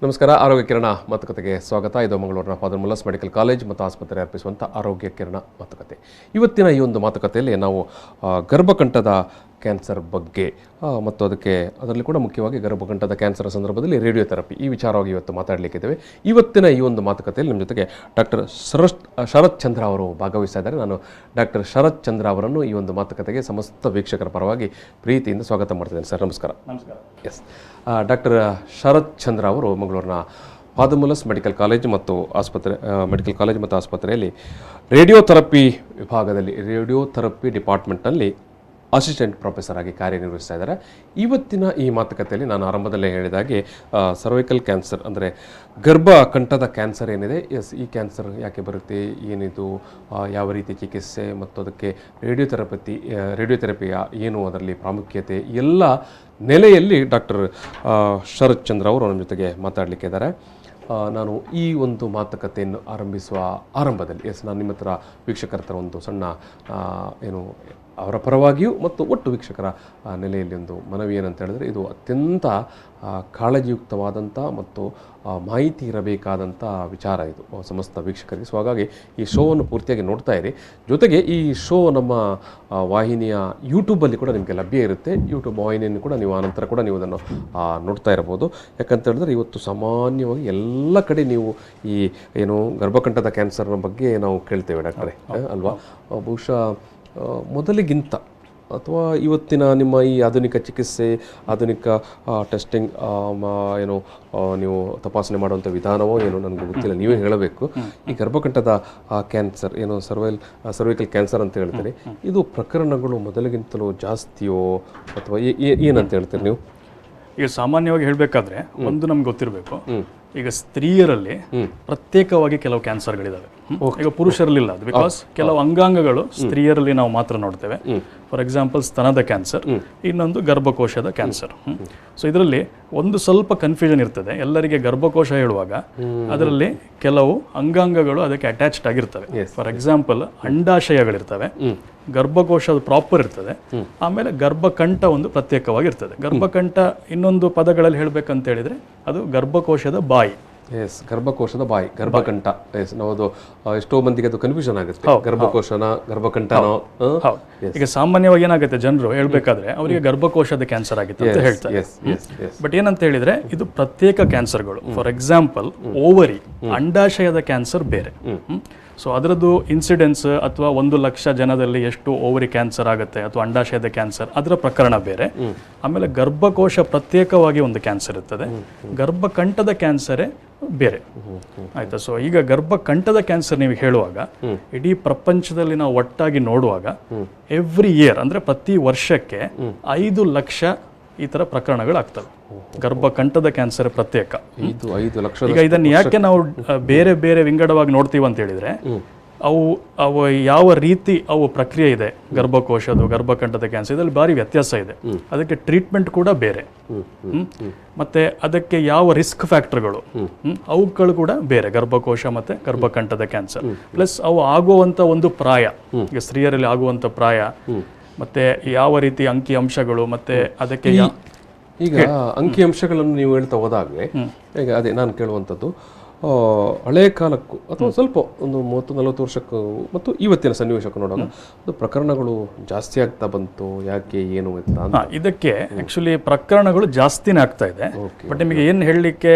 ನಮಸ್ಕಾರ. ಆರೋಗ್ಯ ಕಿರಣ ಮಾತುಕತೆಗೆ ಸ್ವಾಗತ. ಇದು ಮಂಗಳೂರಿನ ಫಾದರ್ ಮುಲ್ಲಸ್ ಮೆಡಿಕಲ್ ಕಾಲೇಜ್ ಮತ್ತು ಆಸ್ಪತ್ರೆ ಅರ್ಪಿಸುವಂಥ ಆರೋಗ್ಯ ಕಿರಣ ಮಾತುಕತೆ. ಇವತ್ತಿನ ಈ ಒಂದು ಮಾತುಕತೆಯಲ್ಲಿ ನಾವು ಗರ್ಭಕಂಠದ ಕ್ಯಾನ್ಸರ್ ಬಗ್ಗೆ ಮತ್ತು ಅದರಲ್ಲಿ ಕೂಡ ಮುಖ್ಯವಾಗಿ ಗರ್ಭಕಂಠದ ಕ್ಯಾನ್ಸರ್ ಸಂದರ್ಭದಲ್ಲಿ ರೇಡಿಯೋಥೆರಪಿ ಈ ವಿಚಾರವಾಗಿ ಇವತ್ತು ಮಾತಾಡಲಿಕ್ಕಿದ್ದೇವೆ. ಇವತ್ತಿನ ಈ ಒಂದು ಮಾತುಕತೆಯಲ್ಲಿ ನಮ್ಮ ಜೊತೆಗೆ ಡಾಕ್ಟರ್ ಶರತ್ಚಂದ್ರ ಅವರು ಭಾಗವಹಿಸ್ತಾ ಇದ್ದಾರೆ. ನಾನು ಡಾಕ್ಟರ್ ಶರತ್ಚಂದ್ರ ಅವರನ್ನು ಈ ಒಂದು ಮಾತುಕತೆಗೆ ಸಮಸ್ತ ವೀಕ್ಷಕರ ಪರವಾಗಿ ಪ್ರೀತಿಯಿಂದ ಸ್ವಾಗತ ಮಾಡ್ತಿದ್ದೇನೆ. ಸರ್ ನಮಸ್ಕಾರ. ನಮಸ್ಕಾರ. ಎಸ್, ಡಾಕ್ಟರ್ ಶರತ್ಚಂದ್ರ ಅವರು ಮಂಗಳೂರಿನ ಫಾದರ್ ಮುಲ್ಲಸ್ ಮೆಡಿಕಲ್ ಕಾಲೇಜ್ ಮತ್ತು ಆಸ್ಪತ್ರೆಯಲ್ಲಿ ರೇಡಿಯೋಥೆರಪಿ ವಿಭಾಗದಲ್ಲಿ ರೇಡಿಯೋಥೆರಪಿ ಡಿಪಾರ್ಟ್ಮೆಂಟ್ನಲ್ಲಿ ಅಸಿಸ್ಟೆಂಟ್ ಪ್ರೊಫೆಸರ್ ಆಗಿ ಕಾರ್ಯನಿರ್ವಹಿಸ್ತಾ ಇದ್ದಾರೆ. ಇವತ್ತಿನ ಈ ಮಾತುಕತೆಯಲ್ಲಿ ನಾನು ಆರಂಭದಲ್ಲೇ ಹೇಳಿದಾಗೆ ಸರ್ವೈಕಲ್ ಕ್ಯಾನ್ಸರ್ ಅಂದರೆ ಗರ್ಭಕಂಠದ ಕ್ಯಾನ್ಸರ್ ಏನಿದೆ, ಈ ಕ್ಯಾನ್ಸರ್ ಯಾಕೆ ಬರುತ್ತೆ, ಏನಿದು, ಯಾವ ರೀತಿ ಚಿಕಿತ್ಸೆ ಮತ್ತು ಅದಕ್ಕೆ ರೇಡಿಯೋಥೆರಪಿಯ ಏನು ಅದರಲ್ಲಿ ಪ್ರಾಮುಖ್ಯತೆ, ಎಲ್ಲ ನೆಲೆಯಲ್ಲಿ ಡಾಕ್ಟರ್ ಶರತ್ಚಂದ್ರ ಅವರು ನಮ್ಮ ಜೊತೆಗೆ ಮಾತಾಡಲಿಕ್ಕಿದ್ದಾರೆ. ನಾನು ಈ ಒಂದು ಮಾತುಕತೆಯನ್ನು ಆರಂಭಿಸುವ ಆರಂಭದಲ್ಲಿ ನಾನು ನಿಮ್ಮ ಹತ್ರ ವೀಕ್ಷಕರ ಹತ್ರ ಒಂದು ಸಣ್ಣ ಅವರ ಪರವಾಗಿಯೂ ಮತ್ತು ಒಟ್ಟು ವೀಕ್ಷಕರ ನೆಲೆಯಲ್ಲಿ ಒಂದು ಮನವಿ ಏನಂತ ಹೇಳಿದ್ರೆ, ಇದು ಅತ್ಯಂತ ಕಾಳಜಿಯುಕ್ತವಾದಂಥ ಮತ್ತು ಮಾಹಿತಿ ಇರಬೇಕಾದಂಥ ವಿಚಾರ ಇದು ಸಮಸ್ತ ವೀಕ್ಷಕರಿಗೆ. ಸೊ ಹಾಗಾಗಿ ಈ ಶೋವನ್ನು ಪೂರ್ತಿಯಾಗಿ ನೋಡ್ತಾ ಇರಿ. ಜೊತೆಗೆ ಈ ಶೋ ನಮ್ಮ ವಾಹಿನಿಯ ಯೂಟ್ಯೂಬಲ್ಲಿ ಕೂಡ ನಿಮಗೆ ಲಭ್ಯ ಇರುತ್ತೆ. ಯೂಟ್ಯೂಬ್ ವಾಹಿನಿಯನ್ನು ಕೂಡ ನೀವು ಆನಂತರ ಕೂಡ ನೀವು ಅದನ್ನು ನೋಡ್ತಾ ಇರ್ಬೋದು. ಯಾಕಂತ ಹೇಳಿದ್ರೆ ಇವತ್ತು ಸಾಮಾನ್ಯವಾಗಿ ಎಲ್ಲ ಕಡೆ ನೀವು ಈ ಗರ್ಭಕಂಠದ ಕ್ಯಾನ್ಸರ್ನ ಬಗ್ಗೆ ನಾವು ಕೇಳ್ತೇವೆ ಡಾಕ್ಟ್ರೇ, ಅಲ್ವಾ? ಬಹುಶಃ ಮೊದಲಿಗಿಂತ ಅಥವಾ ಇವತ್ತಿನ ನಿಮ್ಮ ಈ ಆಧುನಿಕ ಚಿಕಿತ್ಸೆ, ಆಧುನಿಕ ಟೆಸ್ಟಿಂಗ್ ನೀವು ತಪಾಸಣೆ ಮಾಡುವಂಥ ವಿಧಾನವೋ ನನಗೆ ಗೊತ್ತಿಲ್ಲ, ನೀವೇ ಹೇಳಬೇಕು. ಈ ಗರ್ಭಕಂಠದ ಕ್ಯಾನ್ಸರ್ ಸರ್ವೈಕಲ್ ಕ್ಯಾನ್ಸರ್ ಅಂತ ಹೇಳ್ತೀರಿ, ಇದು ಪ್ರಕರಣಗಳು ಮೊದಲಿಗಿಂತಲೂ ಜಾಸ್ತಿಯೋ ಅಥವಾ ಏನಂತ ಹೇಳ್ತೀರಿ ನೀವು? ಈಗ ಸಾಮಾನ್ಯವಾಗಿ ಹೇಳಬೇಕಾದ್ರೆ ಒಂದು ನಮ್ಗೆ ಗೊತ್ತಿರಬೇಕು, ಈಗ ಸ್ತ್ರೀಯರಲ್ಲಿ ಪ್ರತ್ಯೇಕವಾಗಿ ಕೆಲವು ಕ್ಯಾನ್ಸರ್ಗಳಿದಾವೆ. ಈಗ ಪುರುಷರಲ್ಲಿಲ್ಲ ಅದು, ಬಿಕಾಸ್ ಕೆಲವು ಅಂಗಾಂಗಗಳು ಸ್ತ್ರೀಯರಲ್ಲಿ ನಾವು ಮಾತ್ರ ನೋಡ್ತೇವೆ. ಫಾರ್ ಎಕ್ಸಾಂಪಲ್ ಸ್ತನದ ಕ್ಯಾನ್ಸರ್, ಇನ್ನೊಂದು ಗರ್ಭಕೋಶದ ಕ್ಯಾನ್ಸರ್. ಸೊ ಇದರಲ್ಲಿ ಒಂದು ಸ್ವಲ್ಪ ಕನ್ಫ್ಯೂಷನ್ ಇರ್ತದೆ. ಎಲ್ಲರಿಗೆ ಗರ್ಭಕೋಶ ಹೇಳುವಾಗ ಅದರಲ್ಲಿ ಕೆಲವು ಅಂಗಾಂಗಗಳು ಅದಕ್ಕೆ ಅಟ್ಯಾಚ್ಡ್ ಆಗಿರ್ತವೆ. ಫಾರ್ ಎಕ್ಸಾಂಪಲ್ ಅಂಡಾಶಯಗಳಿರ್ತವೆ, ಗರ್ಭಕೋಶ ಪ್ರಾಪರ್ ಇರ್ತದೆ, ಆಮೇಲೆ ಗರ್ಭಕಂಠ ಒಂದು ಪ್ರತ್ಯೇಕವಾಗಿರ್ತದೆ. ಗರ್ಭಕಂಠ ಇನ್ನೊಂದು ಪದಗಳಲ್ಲಿ ಹೇಳ್ಬೇಕಂತ ಹೇಳಿದ್ರೆ ಅದು ಗರ್ಭಕೋಶದ ಬಾಯಿ. ಗರ್ಭಕೋಶದ ಬಾಯಿ, ಗರ್ಭಕಂಠ. ನಾವು ಎಷ್ಟೋ ಮಂದಿಗೆ ಅದು ಕನ್ಫ್ಯೂಷನ್ ಆಗುತ್ತೆ, ಗರ್ಭಕೋಶನ ಗರ್ಭಕಂಠನೋ. ಈಗ ಸಾಮಾನ್ಯವಾಗಿ ಏನಾಗುತ್ತೆ, ಜನರು ಹೇಳ್ಬೇಕಾದ್ರೆ ಅವರಿಗೆ ಗರ್ಭಕೋಶದ ಕ್ಯಾನ್ಸರ್ ಆಗಿತ್ತು ಅಂತ ಹೇಳ್ತಾರೆ. ಬಟ್ ಏನಂತ ಹೇಳಿದ್ರೆ ಇದು ಪ್ರತ್ಯೇಕ ಕ್ಯಾನ್ಸರ್ಗಳು. ಫಾರ್ ಎಕ್ಸಾಂಪಲ್ ಓವರಿ, ಅಂಡಾಶಯದ ಕ್ಯಾನ್ಸರ್ ಬೇರೆ. ಸೊ ಅದರದ್ದು ಇನ್ಸಿಡೆನ್ಸ್ ಅಥವಾ 1,00,000 ಜನದಲ್ಲಿ ಎಷ್ಟು ಓವರಿ ಕ್ಯಾನ್ಸರ್ ಆಗುತ್ತೆ ಅಥವಾ ಅಂಡಾಶಯದ ಕ್ಯಾನ್ಸರ್, ಅದರ ಪ್ರಕರಣ ಬೇರೆ. ಆಮೇಲೆ ಗರ್ಭಕೋಶ ಪ್ರತ್ಯೇಕವಾಗಿ ಒಂದು ಕ್ಯಾನ್ಸರ್ ಇರ್ತದೆ, ಗರ್ಭಕಂಠದ ಕ್ಯಾನ್ಸರೇ ಬೇರೆ. ಆಯ್ತಾ? ಸೊ ಈಗ ಗರ್ಭಕಂಠದ ಕ್ಯಾನ್ಸರ್ ನೀವು ಹೇಳುವಾಗ ಇಡೀ ಪ್ರಪಂಚದಲ್ಲಿ ನಾವು ಒಟ್ಟಾಗಿ ನೋಡುವಾಗ ಎವ್ರಿ ಇಯರ್ ಅಂದ್ರೆ ಪ್ರತಿ ವರ್ಷಕ್ಕೆ 5 ಲಕ್ಷ ಈ ತರ ಪ್ರಕರಣಗಳಾಗ್ತವೆ. ಗರ್ಭಕಂಠದ ಕ್ಯಾನ್ಸರ್ ಪ್ರತ್ಯೇಕ 5 ಲಕ್ಷ. ಈಗ ಇದನ್ನು ಯಾಕೆ ನಾವು ಬೇರೆ ಬೇರೆ ವಿಂಗಡವಾಗಿ ನೋಡ್ತೀವಿ ಅಂತ ಹೇಳಿದ್ರೆ, ಅವು ಯಾವ ರೀತಿ ಅವು ಪ್ರಕ್ರಿಯೆ ಇದೆ, ಗರ್ಭಕೋಶದ ಗರ್ಭಕಂಠದ ಕ್ಯಾನ್ಸರ್ ಇದರಲ್ಲಿ ಭಾರಿ ವ್ಯತ್ಯಾಸ ಇದೆ. ಅದಕ್ಕೆ ಟ್ರೀಟ್ಮೆಂಟ್ ಕೂಡ ಬೇರೆ, ಮತ್ತೆ ಅದಕ್ಕೆ ಯಾವ ರಿಸ್ಕ್ ಫ್ಯಾಕ್ಟರ್ಗಳು ಅವುಗಳು ಕೂಡ ಬೇರೆ, ಗರ್ಭಕೋಶ ಮತ್ತೆ ಗರ್ಭಕಂಠದ ಕ್ಯಾನ್ಸರ್. ಪ್ಲಸ್ ಅವು ಆಗುವಂತ ಒಂದು ಪ್ರಾಯ, ಈಗ ಸ್ತ್ರೀಯರಲ್ಲಿ ಆಗುವಂತ ಪ್ರಾಯ, ಮತ್ತೆ ಯಾವ ರೀತಿ ಅಂಕಿ ಅಂಶಗಳು, ಮತ್ತೆ ಅದಕ್ಕೆ ಈಗ ಅಂಕಿ ಅಂಶಗಳನ್ನು ನೀವು ಹೇಳ್ತಾ ಹೋದಾಗಲೇ ಈಗ ಅದೇ ನಾನು ಕೇಳುವಂಥದ್ದು, ಹಳೆಯ ಕಾಲಕ್ಕೂ ಅಥವಾ ಸ್ವಲ್ಪ ಒಂದು 30-40 ವರ್ಷಕ್ಕೂ ಮತ್ತು ಇವತ್ತಿನ ಸನ್ನಿವೇಶಕ್ಕೂ ನೋಡುವಾಗ ಅದು ಪ್ರಕರಣಗಳು ಜಾಸ್ತಿ ಆಗ್ತಾ ಬಂತು, ಯಾಕೆ ಏನು ಅಂತ? ಇದಕ್ಕೆ ಆಕ್ಚುಲಿ ಪ್ರಕರಣಗಳು ಜಾಸ್ತಿನೇ ಆಗ್ತಾ ಇದೆ. ಬಟ್ ನಿಮಗೆ ಏನು ಹೇಳಲಿಕ್ಕೆ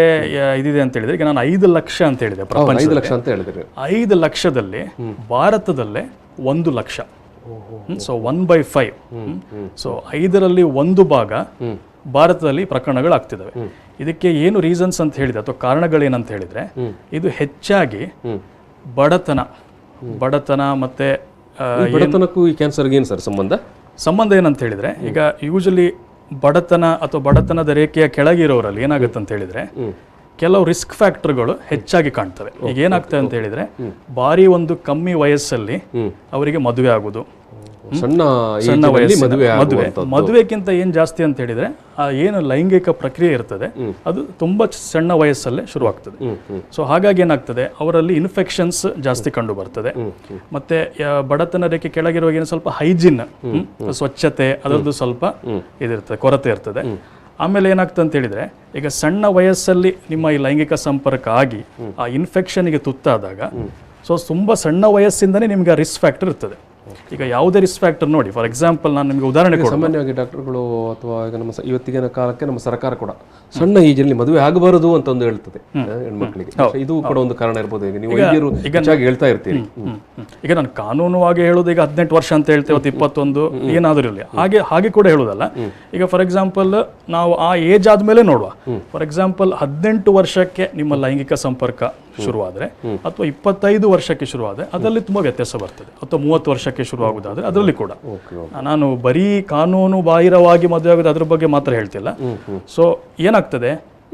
ಇದಿದೆ ಅಂತ ಹೇಳಿದ್ರೆ, ಈಗ ನಾನು 5 ಲಕ್ಷ ಅಂತ ಹೇಳಿದೆ, 5 ಲಕ್ಷ ಅಂತ ಹೇಳಿದ್ರೆ 5 ಲಕ್ಷದಲ್ಲಿ ಭಾರತದಲ್ಲೇ 1 ಲಕ್ಷ. ಸೊ 1/5. ಸೊ 5ರಲ್ಲಿ 1 ಭಾಗ ಭಾರತದಲ್ಲಿ ಪ್ರಕರಣಗಳಾಗ್ತಿದ್ದಾವೆ. ಇದಕ್ಕೆ ಏನು ರೀಸನ್ಸ್ ಅಂತ ಹೇಳಿದ್ರೆ ಅಥವಾ ಕಾರಣಗಳೇನಂತ ಹೇಳಿದ್ರೆ, ಇದು ಹೆಚ್ಚಾಗಿ ಬಡತನ ಮತ್ತೆ ಬಡತನಕ್ಕೂ ಈ ಕ್ಯಾನ್ಸರ್ಗೆ ಏನು ಸರ್ ಸಂಬಂಧ ಏನಂತ ಹೇಳಿದ್ರೆ, ಈಗ ಯೂಶಲಿ ಬಡತನ ಅಥವಾ ಬಡತನದ ರೇಖೆಯ ಕೆಳಗಿರೋರಲ್ಲಿ ಏನಾಗುತ್ತೆ ಅಂತ ಹೇಳಿದ್ರೆ ಕೆಲವು ರಿಸ್ಕ್ ಫ್ಯಾಕ್ಟರ್ಗಳು ಹೆಚ್ಚಾಗಿ ಕಾಣ್ತವೆ. ಈಗ ಏನಾಗ್ತದೆ ಅಂತ ಹೇಳಿದ್ರೆ, ಭಾರಿ ಒಂದು ಕಮ್ಮಿ ವಯಸ್ಸಲ್ಲಿ ಅವರಿಗೆ ಮದುವೆ ಆಗುದು, ಸಣ್ಣ ಮದುವೆಕ್ಕಿಂತ ಏನ್ ಜಾಸ್ತಿ ಅಂತ ಹೇಳಿದ್ರೆ ಏನು ಲೈಂಗಿಕ ಪ್ರಕ್ರಿಯೆ ಇರ್ತದೆ ಅದು ತುಂಬಾ ಸಣ್ಣ ವಯಸ್ಸಲ್ಲೇ ಶುರುವಾಗ್ತದೆ. ಸೊ ಹಾಗಾಗಿ ಏನಾಗ್ತದೆ, ಅವರಲ್ಲಿ ಇನ್ಫೆಕ್ಷನ್ಸ್ ಜಾಸ್ತಿ ಕಂಡು ಬರ್ತದೆ. ಮತ್ತೆ ಬಡತನ ರೇಖೆ ಕೆಳಗಿರುವಾಗ ಏನು ಸ್ವಲ್ಪ ಹೈಜಿನ್, ಸ್ವಚ್ಛತೆ ಅದರದ್ದು ಸ್ವಲ್ಪ ಇದಿರ್ತದೆ, ಕೊರತೆ ಇರ್ತದೆ. ಆಮೇಲೆ ಏನಾಗ್ತದೆ ಅಂತ ಹೇಳಿದ್ರೆ, ಈಗ ಸಣ್ಣ ವಯಸ್ಸಲ್ಲಿ ನಿಮ್ಮ ಈ ಲೈಂಗಿಕ ಸಂಪರ್ಕ ಆಗಿ ಆ ಇನ್ಫೆಕ್ಷನ್ಗೆ ತುತ್ತಾದಾಗ ತುಂಬ ಸಣ್ಣ ವಯಸ್ಸಿಂದನೇ ನಿಮ್ಗೆ ಆ ರಿಸ್ಕ್ ಫ್ಯಾಕ್ಟರ್ ಇರ್ತದೆ. ಈಗ ಯಾವುದೇ ರಿಸ್ಕ್ ಫ್ಯಾಕ್ಟರ್ ನೋಡಿ, ಫಾರ್ ಎಕ್ಸಾಂಪಲ್ ನಾನು ನಿಮಗೆ ಉದಾಹರಣೆ ಕೊಡ್ತೀನಿ. ಸಾಮಾನ್ಯವಾಗಿ ಡಾಕ್ಟರ್ಗಳು ಅಥವಾ ಈಗ ನಮ್ಮ ಇವತ್ತಿನ ಕಾಲಕ್ಕೆ ನಮ್ಮ ಸರ್ಕಾರ ಕೂಡ ಸಣ್ಣ ಏಜಲ್ಲಿ ಮದುವೆ ಆಗಬಾರದು ಅಂತ ಒಂದು ಹೇಳ್ತದೆ ಹೆಣ್ಮಕ್ಳಿಗೆ. ಇದು ಕೂಡ ಒಂದು ಕಾರಣ ಇರ್ಬೋದು. ಈಗ ನೀವು ಹೆಚ್ಚಾಗಿ ಹೇಳ್ತಾ ಇರ್ತೀರಿ. ಈಗ ನಾನು ಕಾನೂನುವಾಗಿ ಹೇಳೋದು ಈಗ 18 ವರ್ಷ ಅಂತ ಹೇಳ್ತೇವೆ, 21 ಏನಾದರೂ ಇರಲಿ, ಹಾಗೆ ಕೂಡ ಹೇಳೋದಲ್ಲ. ಈಗ ಫಾರ್ ಎಕ್ಸಾಂಪಲ್ ನಾವು ಆ ಏಜ್ ಆದ್ಮೇಲೆ ನೋಡುವ. ಫಾರ್ ಎಕ್ಸಾಂಪಲ್ 18 ವರ್ಷಕ್ಕೆ ನಿಮ್ಮ ಲೈಂಗಿಕ ಸಂಪರ್ಕ ಶುರುವಾದರೆ ಅಥವಾ 25 ವರ್ಷಕ್ಕೆ ಶುರುವಾದರೆ ಅದರಲ್ಲಿ ತುಂಬಾ ವ್ಯತ್ಯಾಸ ಬರ್ತದೆ. ಅಥವಾ 30 ವರ್ಷಕ್ಕೆ ಶುರುವಾಗುವುದಾದ್ರೆ ಅದರಲ್ಲಿ ಕೂಡ. ನಾನು ಬರೀ ಕಾನೂನು ಬಾಹಿರವಾಗಿ ಮದುವೆ ಆಗೋದು ಅದ್ರ ಬಗ್ಗೆ ಮಾತ್ರ ಹೇಳ್ತಿಲ್ಲ. ಸೊ ಏನಾಗ್ತದೆ,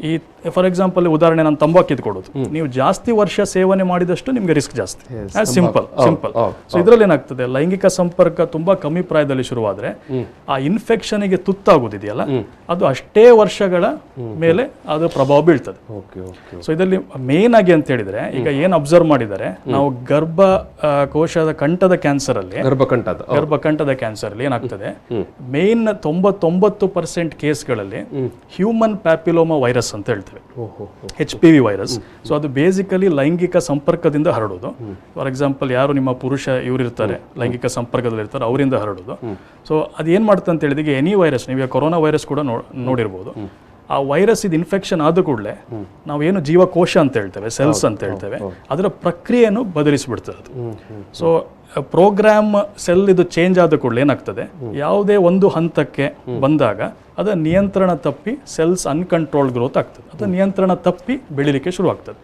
ಈ ಫಾರ್ ಎಕ್ಸಾಂಪಲ್ ಉದಾಹರಣೆ ನಾನು ತಂಬಾಕು ಕೊಡೋದು. ನೀವು ಜಾಸ್ತಿ ವರ್ಷ ಸೇವನೆ ಮಾಡಿದಷ್ಟು ನಿಮ್ಗೆ ರಿಸ್ಕ್ ಜಾಸ್ತಿ. ಸಿಂಪಲ್. ಸೊ ಇದರಲ್ಲಿ ಏನಾಗ್ತದೆ, ಲೈಂಗಿಕ ಸಂಪರ್ಕ ತುಂಬಾ ಕಮ್ಮಿ ಪ್ರಾಯದಲ್ಲಿ ಶುರುವಾದ್ರೆ ಆ ಇನ್ಫೆಕ್ಷನ್ಗೆ ತುತ್ತಾಗೋದಿದೆಯಲ್ಲ, ಅದು ಅಷ್ಟೇ ವರ್ಷಗಳ ಮೇಲೆ ಅದರ ಪ್ರಭಾವ ಬೀಳ್ತದೆ. ಸೊ ಇದರಲ್ಲಿ ಮೇನ್ ಆಗಿ ಅಂತ ಹೇಳಿದ್ರೆ, ಈಗ ಏನ್ ಅಬ್ಸರ್ವ್ ಮಾಡಿದ್ದಾರೆ ನಾವು, ಗರ್ಭಕೋಶದ ಕಂಠದ ಕ್ಯಾನ್ಸರ್ ಅಲ್ಲಿ, ಗರ್ಭಕಂಠದ ಕ್ಯಾನ್ಸರ್ ಅಲ್ಲಿ ಏನಾಗ್ತದೆ, ಮೇನ್ 99% ಕೇಸ್ಗಳಲ್ಲಿ ಹ್ಯೂಮನ್ ಪ್ಯಾಪಿಲೋಮಾ ವೈರಸ್ ಅಂತ ಹೇಳ್ತೇವೆ, HPV ವೈರಸ್. ಸೊ ಅದು ಬೇಸಿಕಲಿ ಲೈಂಗಿಕ ಸಂಪರ್ಕದಿಂದ ಹರಡೋದು. ಫಾರ್ ಎಕ್ಸಾಂಪಲ್ ಯಾರು ನಿಮ್ಮ ಪುರುಷ ಇವರಿರ್ತಾರೆ, ಲೈಂಗಿಕ ಸಂಪರ್ಕದಲ್ಲಿ ಇರ್ತಾರೆ, ಅವರಿಂದ ಹರಡೋದು. ಸೊ ಅದು ಏನ್ ಮಾಡ್ತದೆ ಅಂತ ಹೇಳಿದ್ರೆ, ಎನಿ ವೈರಸ್, ನೀವು ಕೊರೋನಾ ವೈರಸ್ ಕೂಡ ನೋಡಿರ್ಬೋದು, ಆ ವೈರಸ್ ಇದು ಇನ್ಫೆಕ್ಷನ್ ಆದ ಕೂಡಲೇ ನಾವೇನು ಜೀವಕೋಶ ಅಂತ ಹೇಳ್ತೇವೆ, ಸೆಲ್ಸ್ ಅಂತ ಹೇಳ್ತೇವೆ, ಅದರ ಪ್ರಕ್ರಿಯೆಯನ್ನು ಬದಲಿಸಿಬಿಡ್ತದೆ ಅದು. ಸೊ ಪ್ರೋಗ್ರಾಮ್ ಸೆಲ್ ಇದು ಚೇಂಜ್ ಆದ ಕೂಡಲೇ ಏನಾಗ್ತದೆ, ಯಾವುದೇ ಒಂದು ಹಂತಕ್ಕೆ ಬಂದಾಗ ಅದರ ನಿಯಂತ್ರಣ ತಪ್ಪಿ ಸೆಲ್ಸ್ ಅನ್ಕಂಟ್ರೋಲ್ಡ್ ಗ್ರೋತ್ ಆಗ್ತದೆ, ಅದು ನಿಯಂತ್ರಣ ತಪ್ಪಿ ಬೆಳಿಲಿಕ್ಕೆ ಶುರು ಆಗ್ತದೆ.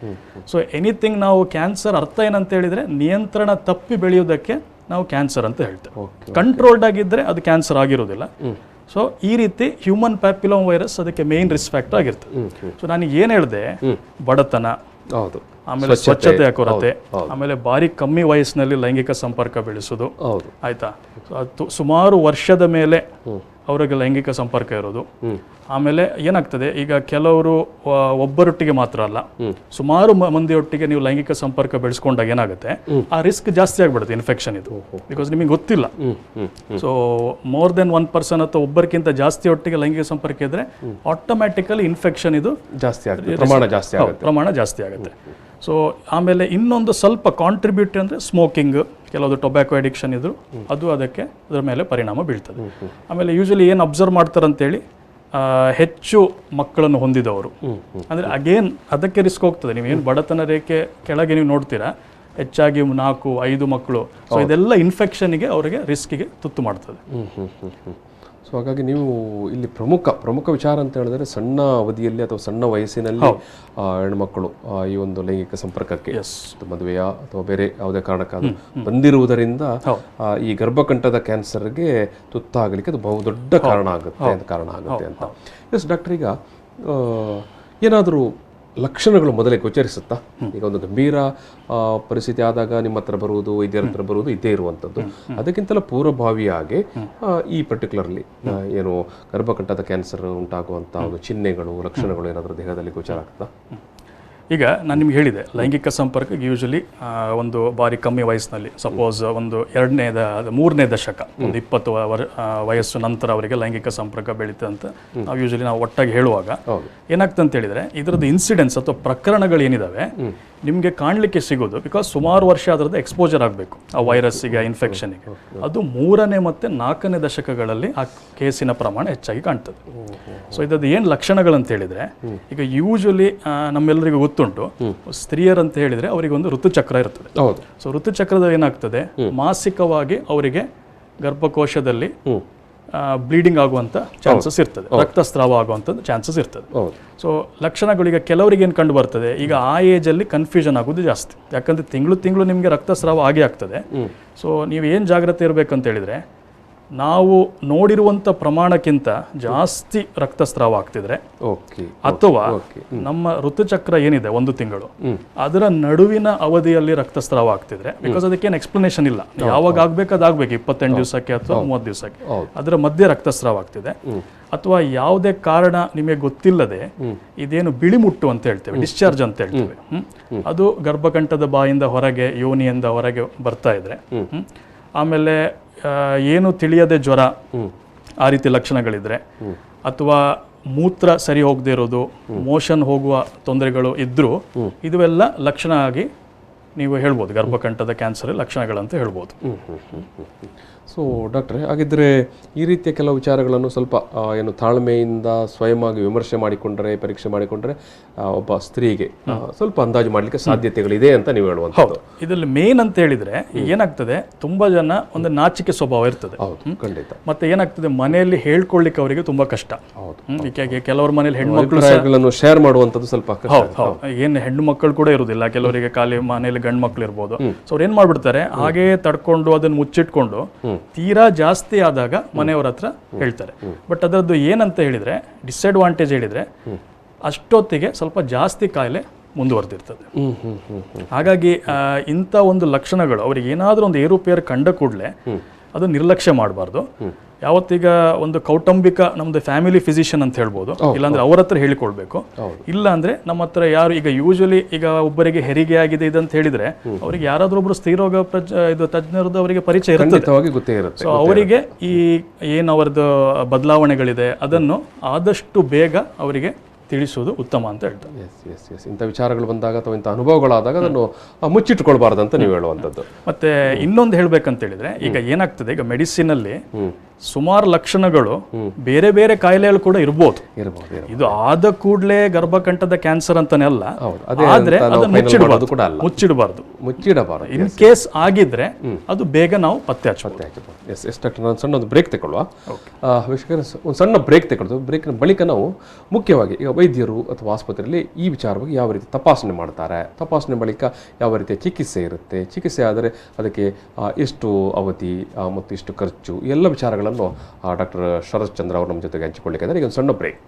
ಸೊ ಎನಿಥಿಂಗ್ ನಾವು ಕ್ಯಾನ್ಸರ್ ಅರ್ಥ ಏನಂತ ಹೇಳಿದ್ರೆ, ನಿಯಂತ್ರಣ ತಪ್ಪಿ ಬೆಳೆಯೋದಕ್ಕೆ ನಾವು ಕ್ಯಾನ್ಸರ್ ಅಂತ ಹೇಳ್ತೇವೆ. ಕಂಟ್ರೋಲ್ಡ್ ಆಗಿದ್ರೆ ಅದು ಕ್ಯಾನ್ಸರ್ ಆಗಿರೋದಿಲ್ಲ. ಸೊ ಈ ರೀತಿ ಹ್ಯೂಮನ್ ಪ್ಯಾಪಿಲೋಮ್ ವೈರಸ್ ಅದಕ್ಕೆ ಮೇನ್ ರಿಸ್ಕ್ ಫ್ಯಾಕ್ಟರ್ ಆಗಿರ್ತದೆ. ಸೊ ನಾನು ಏನು ಹೇಳಿದೆ, ಬಡತನ, ಆಮೇಲೆ ಸ್ವಚ್ಛತೆಯ ಕೊರತೆ, ಆಮೇಲೆ ಬಾರಿ ಕಮ್ಮಿ ವಯಸ್ಸಿನಲ್ಲಿ ಲೈಂಗಿಕ ಸಂಪರ್ಕ ಬೆಳೆಸೋದು, ಆಯ್ತಾ, ಸುಮಾರು ವರ್ಷದ ಮೇಲೆ ಅವರಿಗೆ ಲೈಂಗಿಕ ಸಂಪರ್ಕ ಇರೋದು. ಆಮೇಲೆ ಏನಾಗ್ತದೆ, ಈಗ ಕೆಲವರು ಒಬ್ಬರೊಟ್ಟಿಗೆ ಮಾತ್ರ ಅಲ್ಲ, ಸುಮಾರು ಮಂದಿಯೊಟ್ಟಿಗೆ ನೀವು ಲೈಂಗಿಕ ಸಂಪರ್ಕ ಬೆಳೆಸ್ಕೊಂಡಾಗ ಏನಾಗುತ್ತೆ, ಆ ರಿಸ್ಕ್ ಜಾಸ್ತಿ ಆಗ್ಬಿಡುತ್ತೆ ಇನ್ಫೆಕ್ಷನ್ ಇದು, ಬಿಕಾಸ್ ನಿಮಗೆ ಗೊತ್ತಿಲ್ಲ. ಸೊ ಮೋರ್ ದೆನ್ 1 ಪರ್ಸನ್ ಅಥವಾ ಒಬ್ಬರಿಗಿಂತ ಜಾಸ್ತಿ ಒಟ್ಟಿಗೆ ಲೈಂಗಿಕ ಸಂಪರ್ಕ ಇದ್ರೆ ಆಟೋಮ್ಯಾಟಿಕಲಿ ಇನ್ಫೆಕ್ಷನ್ ಇದು ಪ್ರಮಾಣ ಜಾಸ್ತಿ ಆಗುತ್ತೆ. ಸೊ ಆಮೇಲೆ ಇನ್ನೊಂದು ಸ್ವಲ್ಪ ಕಾಂಟ್ರಿಬ್ಯೂಟ್ ಅಂದರೆ ಸ್ಮೋಕಿಂಗ್, ಕೆಲವೊಂದು ಟೊಬ್ಯಾಕೊ ಅಡಿಕ್ಷನ್ ಇದ್ರು ಅದು ಅದಕ್ಕೆ ಅದರ ಮೇಲೆ ಪರಿಣಾಮ ಬೀಳ್ತದೆ. ಆಮೇಲೆ ಯೂಶಲಿ ಏನು ಅಬ್ಸರ್ವ್ ಮಾಡ್ತಾರಂತೇಳಿ, ಹೆಚ್ಚು ಮಕ್ಕಳನ್ನು ಹೊಂದಿದವರು ಅಂದರೆ ಅಗೇನ್ ಅದಕ್ಕೆ ರಿಸ್ಕ್ ಹೋಗ್ತದೆ. ನೀವೇನು ಬಡತನ ರೇಖೆ ಕೆಳಗೆ ನೀವು ನೋಡ್ತೀರಾ, ಹೆಚ್ಚಾಗಿ 4-5 ಮಕ್ಕಳು. ಸೊ ಇದೆಲ್ಲ ಇನ್ಫೆಕ್ಷನ್ಗೆ ಅವರಿಗೆ ರಿಸ್ಕಿಗೆ ತುತ್ತು ಮಾಡ್ತದೆ. ಸೊ ಹಾಗಾಗಿ ನೀವು ಇಲ್ಲಿ ಪ್ರಮುಖ ವಿಚಾರ ಅಂತ ಹೇಳಿದ್ರೆ, ಸಣ್ಣ ಅವಧಿಯಲ್ಲಿ ಅಥವಾ ಸಣ್ಣ ವಯಸ್ಸಿನಲ್ಲಿ ಹೆಣ್ಮಕ್ಕಳು ಈ ಒಂದು ಲೈಂಗಿಕ ಸಂಪರ್ಕಕ್ಕೆ, ಮದುವೆಯ ಅಥವಾ ಬೇರೆ ಯಾವುದೇ ಕಾರಣಕ್ಕಾದ್ರೂ ಬಂದಿರುವುದರಿಂದ ಈ ಗರ್ಭಕಂಠದ ಕ್ಯಾನ್ಸರ್ಗೆ ತುತ್ತಾಗಲಿಕ್ಕೆ ಅದು ಬಹುದೊಡ್ಡ ಕಾರಣ ಆಗುತ್ತೆ ಅಂತ. ಎಸ್ ಡಾಕ್ಟರ್, ಈಗ ಏನಾದರೂ ಲಕ್ಷಣಗಳು ಮೊದಲೇ ಗೋಚರಿಸುತ್ತಾ? ಈಗ ಒಂದು ಗಂಭೀರ ಪರಿಸ್ಥಿತಿ ಆದಾಗ ನಿಮ್ಮ ಹತ್ರ ಬರುವುದು, ವೈದ್ಯರ ಹತ್ರ ಬರುವುದು ಇದ್ದೇ ಇರುವಂಥದ್ದು. ಅದಕ್ಕಿಂತಲೂ ಪೂರ್ವಭಾವಿಯಾಗಿ ಈ ಪರ್ಟಿಕ್ಯುಲರ್ಲಿ ಏನು ಗರ್ಭಕಂಠದ ಕ್ಯಾನ್ಸರ್ ಉಂಟಾಗುವಂಥ ಒಂದು ಚಿಹ್ನೆಗಳು, ಲಕ್ಷಣಗಳು ಏನಾದರೂ ದೇಹದಲ್ಲಿ ಗೋಚರ ಆಗ್ತದಾ? ಈಗ ನಾನು ನಿಮ್ಗೆ ಹೇಳಿದೆ, ಲೈಂಗಿಕ ಸಂಪರ್ಕ ಯೂಶಲಿ ಒಂದು ಬಾರಿ ಕಮ್ಮಿ ವಯಸ್ಸಿನಲ್ಲಿ, ಸಪೋಸ್ ಒಂದು 3ನೇ ದಶಕ, ಒಂದು 20 ವಯಸ್ಸು ನಂತರ ಅವರಿಗೆ ಲೈಂಗಿಕ ಸಂಪರ್ಕ ಬೆಳೀತದೆ ಅಂತ ನಾವು ಯೂಶಲಿ ನಾವು ಒಟ್ಟಾಗಿ ಹೇಳುವಾಗ ಏನಾಗ್ತದೆ ಅಂತ ಹೇಳಿದ್ರೆ, ಇದರದ್ದು ಇನ್ಸಿಡೆನ್ಸ್ ಅಥವಾ ಪ್ರಕರಣಗಳು ಏನಿದಾವೆ ನಿಮಗೆ ಕಾಣಲಿಕ್ಕೆ ಸಿಗೋದು, ಬಿಕಾಸ್ ಸುಮಾರು ವರ್ಷ ಅದರದ್ದು ಎಕ್ಸ್ಪೋಜರ್ ಆಗಬೇಕು ಆ ವೈರಸ್ಸಿಗೆ, ಇನ್ಫೆಕ್ಷನ್ಗೆ. ಅದು 3ನೇ ಮತ್ತು 4ನೇ ದಶಕಗಳಲ್ಲಿ ಆ ಕೇಸಿನ ಪ್ರಮಾಣ ಹೆಚ್ಚಾಗಿ ಕಾಣ್ತದೆ. ಸೊ ಇದದ್ದು ಏನು ಲಕ್ಷಣಗಳಂತ ಹೇಳಿದ್ರೆ, ಈಗ ಯೂಶಲಿ ನಮ್ಮೆಲ್ಲರಿಗೂ ಗೊತ್ತುಂಟು, ಸ್ತ್ರೀಯರಂತ ಹೇಳಿದ್ರೆ ಅವರಿಗೊಂದು ಋತುಚಕ್ರ ಇರ್ತದೆ. ಸೊ ಋತುಚಕ್ರದಲ್ಲಿ ಏನಾಗ್ತದೆ, ಮಾಸಿಕವಾಗಿ ಅವರಿಗೆ ಗರ್ಭಕೋಶದಲ್ಲಿ ಬ್ಲೀಡಿಂಗ್ ಆಗುವಂಥ ಚಾನ್ಸಸ್ ಇರ್ತದೆ, ರಕ್ತಸ್ರಾವ ಆಗುವಂಥದ್ದು ಚಾನ್ಸಸ್ ಇರ್ತದೆ. ಸೊ ಲಕ್ಷಣಗಳೀಗ ಕೆಲವರಿಗೆ ಏನು ಕಂಡು ಬರ್ತದೆ, ಈಗ ಆ ಏಜಲ್ಲಿ ಕನ್ಫ್ಯೂಷನ್ ಆಗೋದು ಜಾಸ್ತಿ, ಯಾಕಂದರೆ ತಿಂಗಳು ನಿಮಗೆ ರಕ್ತಸ್ರಾವ ಆಗೇ ಆಗ್ತದೆ. ಸೊ ನೀವು ಏನು ಜಾಗ್ರತೆ ಇರಬೇಕಂತ ಹೇಳಿದರೆ, ನಾವು ನೋಡಿರುವಂಥ ಪ್ರಮಾಣಕ್ಕಿಂತ ಜಾಸ್ತಿ ರಕ್ತಸ್ರಾವ ಆಗ್ತಿದ್ರೆ, ಅಥವಾ ನಮ್ಮ ಋತುಚಕ್ರ ಏನಿದೆ 1 ತಿಂಗಳು ಅದರ ನಡುವಿನ ಅವಧಿಯಲ್ಲಿ ರಕ್ತಸ್ರಾವ ಆಗ್ತಿದ್ರೆ, ಬಿಕಾಸ್ ಅದಕ್ಕೇನು ಎಕ್ಸ್ಪ್ಲನೇಷನ್ ಇಲ್ಲ, ಯಾವಾಗ ಆಗ್ಬೇಕು 28 ದಿವಸಕ್ಕೆ ಅಥವಾ 30 ದಿವಸಕ್ಕೆ, ಅದರ ಮಧ್ಯೆ ರಕ್ತಸ್ರಾವ ಆಗ್ತಿದೆ, ಅಥವಾ ಯಾವುದೇ ಕಾರಣ ನಿಮಗೆ ಗೊತ್ತಿಲ್ಲದೆ ಇದೇನು ಬಿಳಿಮುಟ್ಟು ಅಂತ ಹೇಳ್ತೇವೆ, ಡಿಸ್ಚಾರ್ಜ್ ಅಂತ ಹೇಳ್ತೇವೆ, ಅದು ಗರ್ಭಕಂಠದ ಬಾಯಿಂದ ಹೊರಗೆ, ಯೋನಿಯಿಂದ ಹೊರಗೆ ಬರ್ತಾ ಇದ್ರೆ, ಆಮೇಲೆ ಏನು ತಿಳಿಯದೆ ಜ್ವರ, ಆ ರೀತಿ ಲಕ್ಷಣಗಳಿದ್ರೆ, ಅಥವಾ ಮೂತ್ರ ಸರಿ ಹೋಗದೆ ಇರೋದು, ಮೋಷನ್ ಹೋಗುವ ತೊಂದರೆಗಳು ಇದ್ರೂ ಇದುವೆಲ್ಲ ಲಕ್ಷಣ ಆಗಿ ನೀವು ಹೇಳ್ಬೋದು, ಗರ್ಭಕಂಠದ ಕ್ಯಾನ್ಸರ್ ಲಕ್ಷಣಗಳಂತ ಹೇಳ್ಬೋದು. ಸೊ ಡಾಕ್ಟ್ರೆ, ಹಾಗಿದ್ರೆ ಈ ರೀತಿಯ ಕೆಲವು ವಿಚಾರಗಳನ್ನು ಸ್ವಲ್ಪ ಏನು ತಾಳ್ಮೆಯಿಂದ ಸ್ವಯಂವಾಗಿ ವಿಮರ್ಶೆ ಮಾಡಿಕೊಂಡ್ರೆ, ಪರೀಕ್ಷೆ ಮಾಡಿಕೊಂಡ್ರೆ ಒಬ್ಬ ಸ್ತ್ರೀಗೆ ಸ್ವಲ್ಪ ಅಂದಾಜು ಮಾಡಲಿಕ್ಕೆ ಸಾಧ್ಯತೆಗಳಿದೆ ಅಂತ ನೀವು ಹೇಳುವಂಥದ್ದು. ಇದರಲ್ಲಿ ಮೇನ್ ಅಂತ ಹೇಳಿದ್ರೆ ಏನಾಗ್ತದೆ, ತುಂಬಾ ಜನ ಒಂದು ನಾಚಿಕೆ ಸ್ವಭಾವ ಇರ್ತದೆ. ಖಂಡಿತ. ಮತ್ತೆ ಏನಾಗ್ತದೆ, ಮನೆಯಲ್ಲಿ ಹೇಳ್ಕೊಳ್ಳಿಕ್ಕೆ ಅವರಿಗೆ ತುಂಬಾ ಕಷ್ಟ. ಕೆಲವರ ಮನೇಲಿ ಹೆಣ್ಮಕ್ಳು ಶೇರ್ ಮಾಡುವಂಥದ್ದು ಸ್ವಲ್ಪ ಏನು ಹೆಣ್ಣು ಮಕ್ಕಳು ಕೂಡ ಇರುವುದಿಲ್ಲ, ಕೆಲವರಿಗೆ ಖಾಲಿ ಮನೆಯಲ್ಲಿ ಗಂಡು ಮಕ್ಕಳು ಇರ್ಬೋದು. ಸೊ ಅವ್ರು ಏನ್ ಮಾಡ್ಬಿಡ್ತಾರೆ, ಹಾಗೇ ತಡ್ಕೊಂಡು ಅದನ್ನ ಮುಚ್ಚಿಟ್ಕೊಂಡು ತೀರಾ ಜಾಸ್ತಿ ಆದಾಗ ಮನೆಯವರ ಹತ್ರ ಹೇಳ್ತಾರೆ. ಬಟ್ ಅದರದ್ದು ಏನಂತ ಹೇಳಿದ್ರೆ, ಡಿಸ್ಅಡ್ವಾಂಟೇಜ್ ಹೇಳಿದ್ರೆ ಅಷ್ಟೊತ್ತಿಗೆ ಸ್ವಲ್ಪ ಜಾಸ್ತಿ ಕಾಯಿಲೆ ಮುಂದುವರೆದಿರ್ತದೆ. ಹಾಗಾಗಿ ಇಂಥ ಒಂದು ಲಕ್ಷಣಗಳು ಅವರಿಗೆ ಏನಾದರೂ ಒಂದು ಏರುಪೇರು ಕಂಡ ಕೂಡಲೇ ಅದು ನಿರ್ಲಕ್ಷ್ಯ ಮಾಡಬಾರ್ದು. ಯಾವತ್ತೀಗ ಒಂದು ಕೌಟುಂಬಿಕ ನಮ್ದು ಫ್ಯಾಮಿಲಿ ಫಿಸಿಷಿಯನ್ ಅಂತ ಹೇಳ್ಬೋದು, ಇಲ್ಲಾಂದ್ರೆ ಅವ್ರ ಹತ್ರ ಹೇಳಿಕೊಳ್ಬೇಕು. ಇಲ್ಲ ಅಂದ್ರೆ ನಮ್ಮ ಹತ್ರ ಯಾರು ಈಗ ಯೂಶಲಿ ಈಗ ಒಬ್ಬರಿಗೆ ಹೆರಿಗೆ ಆಗಿದೆ ಇದಂತ ಹೇಳಿದ್ರೆ ಅವರಿಗೆ ಯಾರಾದ್ರೂ ಒಬ್ರು ಸ್ತ್ರೀರೋಗ ಇದು ತಜ್ಞರದ್ದು ಅವರಿಗೆ ಪರಿಚಯ ಇರ್ತದೆ. ಸೊ ಅವರಿಗೆ ಈ ಏನು ಅವರದ್ದು ಬದಲಾವಣೆಗಳಿದೆ ಅದನ್ನು ಆದಷ್ಟು ಬೇಗ ಅವರಿಗೆ ತಿಳಿಸುವುದು ಉತ್ತಮ ಅಂತ ಹೇಳ್ತಾರೆ. ಇಂಥ ವಿಚಾರಗಳು ಬಂದಾಗ ಅಥವಾ ಇಂಥ ಅನುಭವಗಳಾದಾಗ ಅದನ್ನು ಮುಚ್ಚಿಟ್ಕೊಳ್ಬಾರ್ದು ಅಂತ ನೀವು ಹೇಳುವಂಥದ್ದು. ಮತ್ತೆ ಇನ್ನೊಂದು ಹೇಳ್ಬೇಕಂತ ಹೇಳಿದ್ರೆ, ಈಗ ಏನಾಗ್ತದೆ, ಈಗ ಮೆಡಿಸಿನ್ ಅಲ್ಲಿ ಸುಮಾರು ಲಕ್ಷಣಗಳು ಬೇರೆ ಬೇರೆ ಕಾಯಿಲೆಗಳು ಕೂಡ ಇರ್ಬೋದು. ಇದು ಆದ ಕೂಡಲೇ ಗರ್ಭಕಂಠದ ಕ್ಯಾನ್ಸರ್ ಅಂತಾನೆ ಅಲ್ಲ, ಆದ್ರೆ ಮುಚ್ಚಿಡಬಾರ್ದು. ಇನ್ ಕೇಸ್ ಆಗಿದ್ರೆ ಅದು ಬೇಗ ನಾವು ಪತ್ತೆ ಹಚ್ಚಬಹುದು. ನಾನು ಸಣ್ಣ ಒಂದು ಬ್ರೇಕ್ ತಗೊಳ್ಳುವ. ಒಂದು ಸಣ್ಣ ಬ್ರೇಕ್ ತಗೊಳ್ಳೋದು. ಬ್ರೇಕ್ನ ಬಳಿಕ ನಾವು ಮುಖ್ಯವಾಗಿ ಈಗ ವೈದ್ಯರು ಅಥವಾ ಆಸ್ಪತ್ರೆಯಲ್ಲಿ ಈ ವಿಚಾರವಾಗಿ ಯಾವ ರೀತಿ ತಪಾಸಣೆ ಮಾಡ್ತಾರೆ, ತಪಾಸಣೆ ಬಳಿಕ ಯಾವ ರೀತಿಯ ಚಿಕಿತ್ಸೆ ಇರುತ್ತೆ, ಚಿಕಿತ್ಸೆ ಆದರೆ ಅದಕ್ಕೆ ಎಷ್ಟು ಅವಧಿ ಮತ್ತು ಎಷ್ಟು ಖರ್ಚು, ಎಲ್ಲ ವಿಚಾರಗಳನ್ನು ಡಾಕ್ಟರ್ ಶರಶ್ಚಂದ್ರ ಅವರು ನಮ್ಮ ಜೊತೆಗೆ ಹಂಚಿಕೊಳ್ಳಿಕ್ಕೆ ಈಗ ಒಂದು ಸಣ್ಣ ಬ್ರೇಕ್.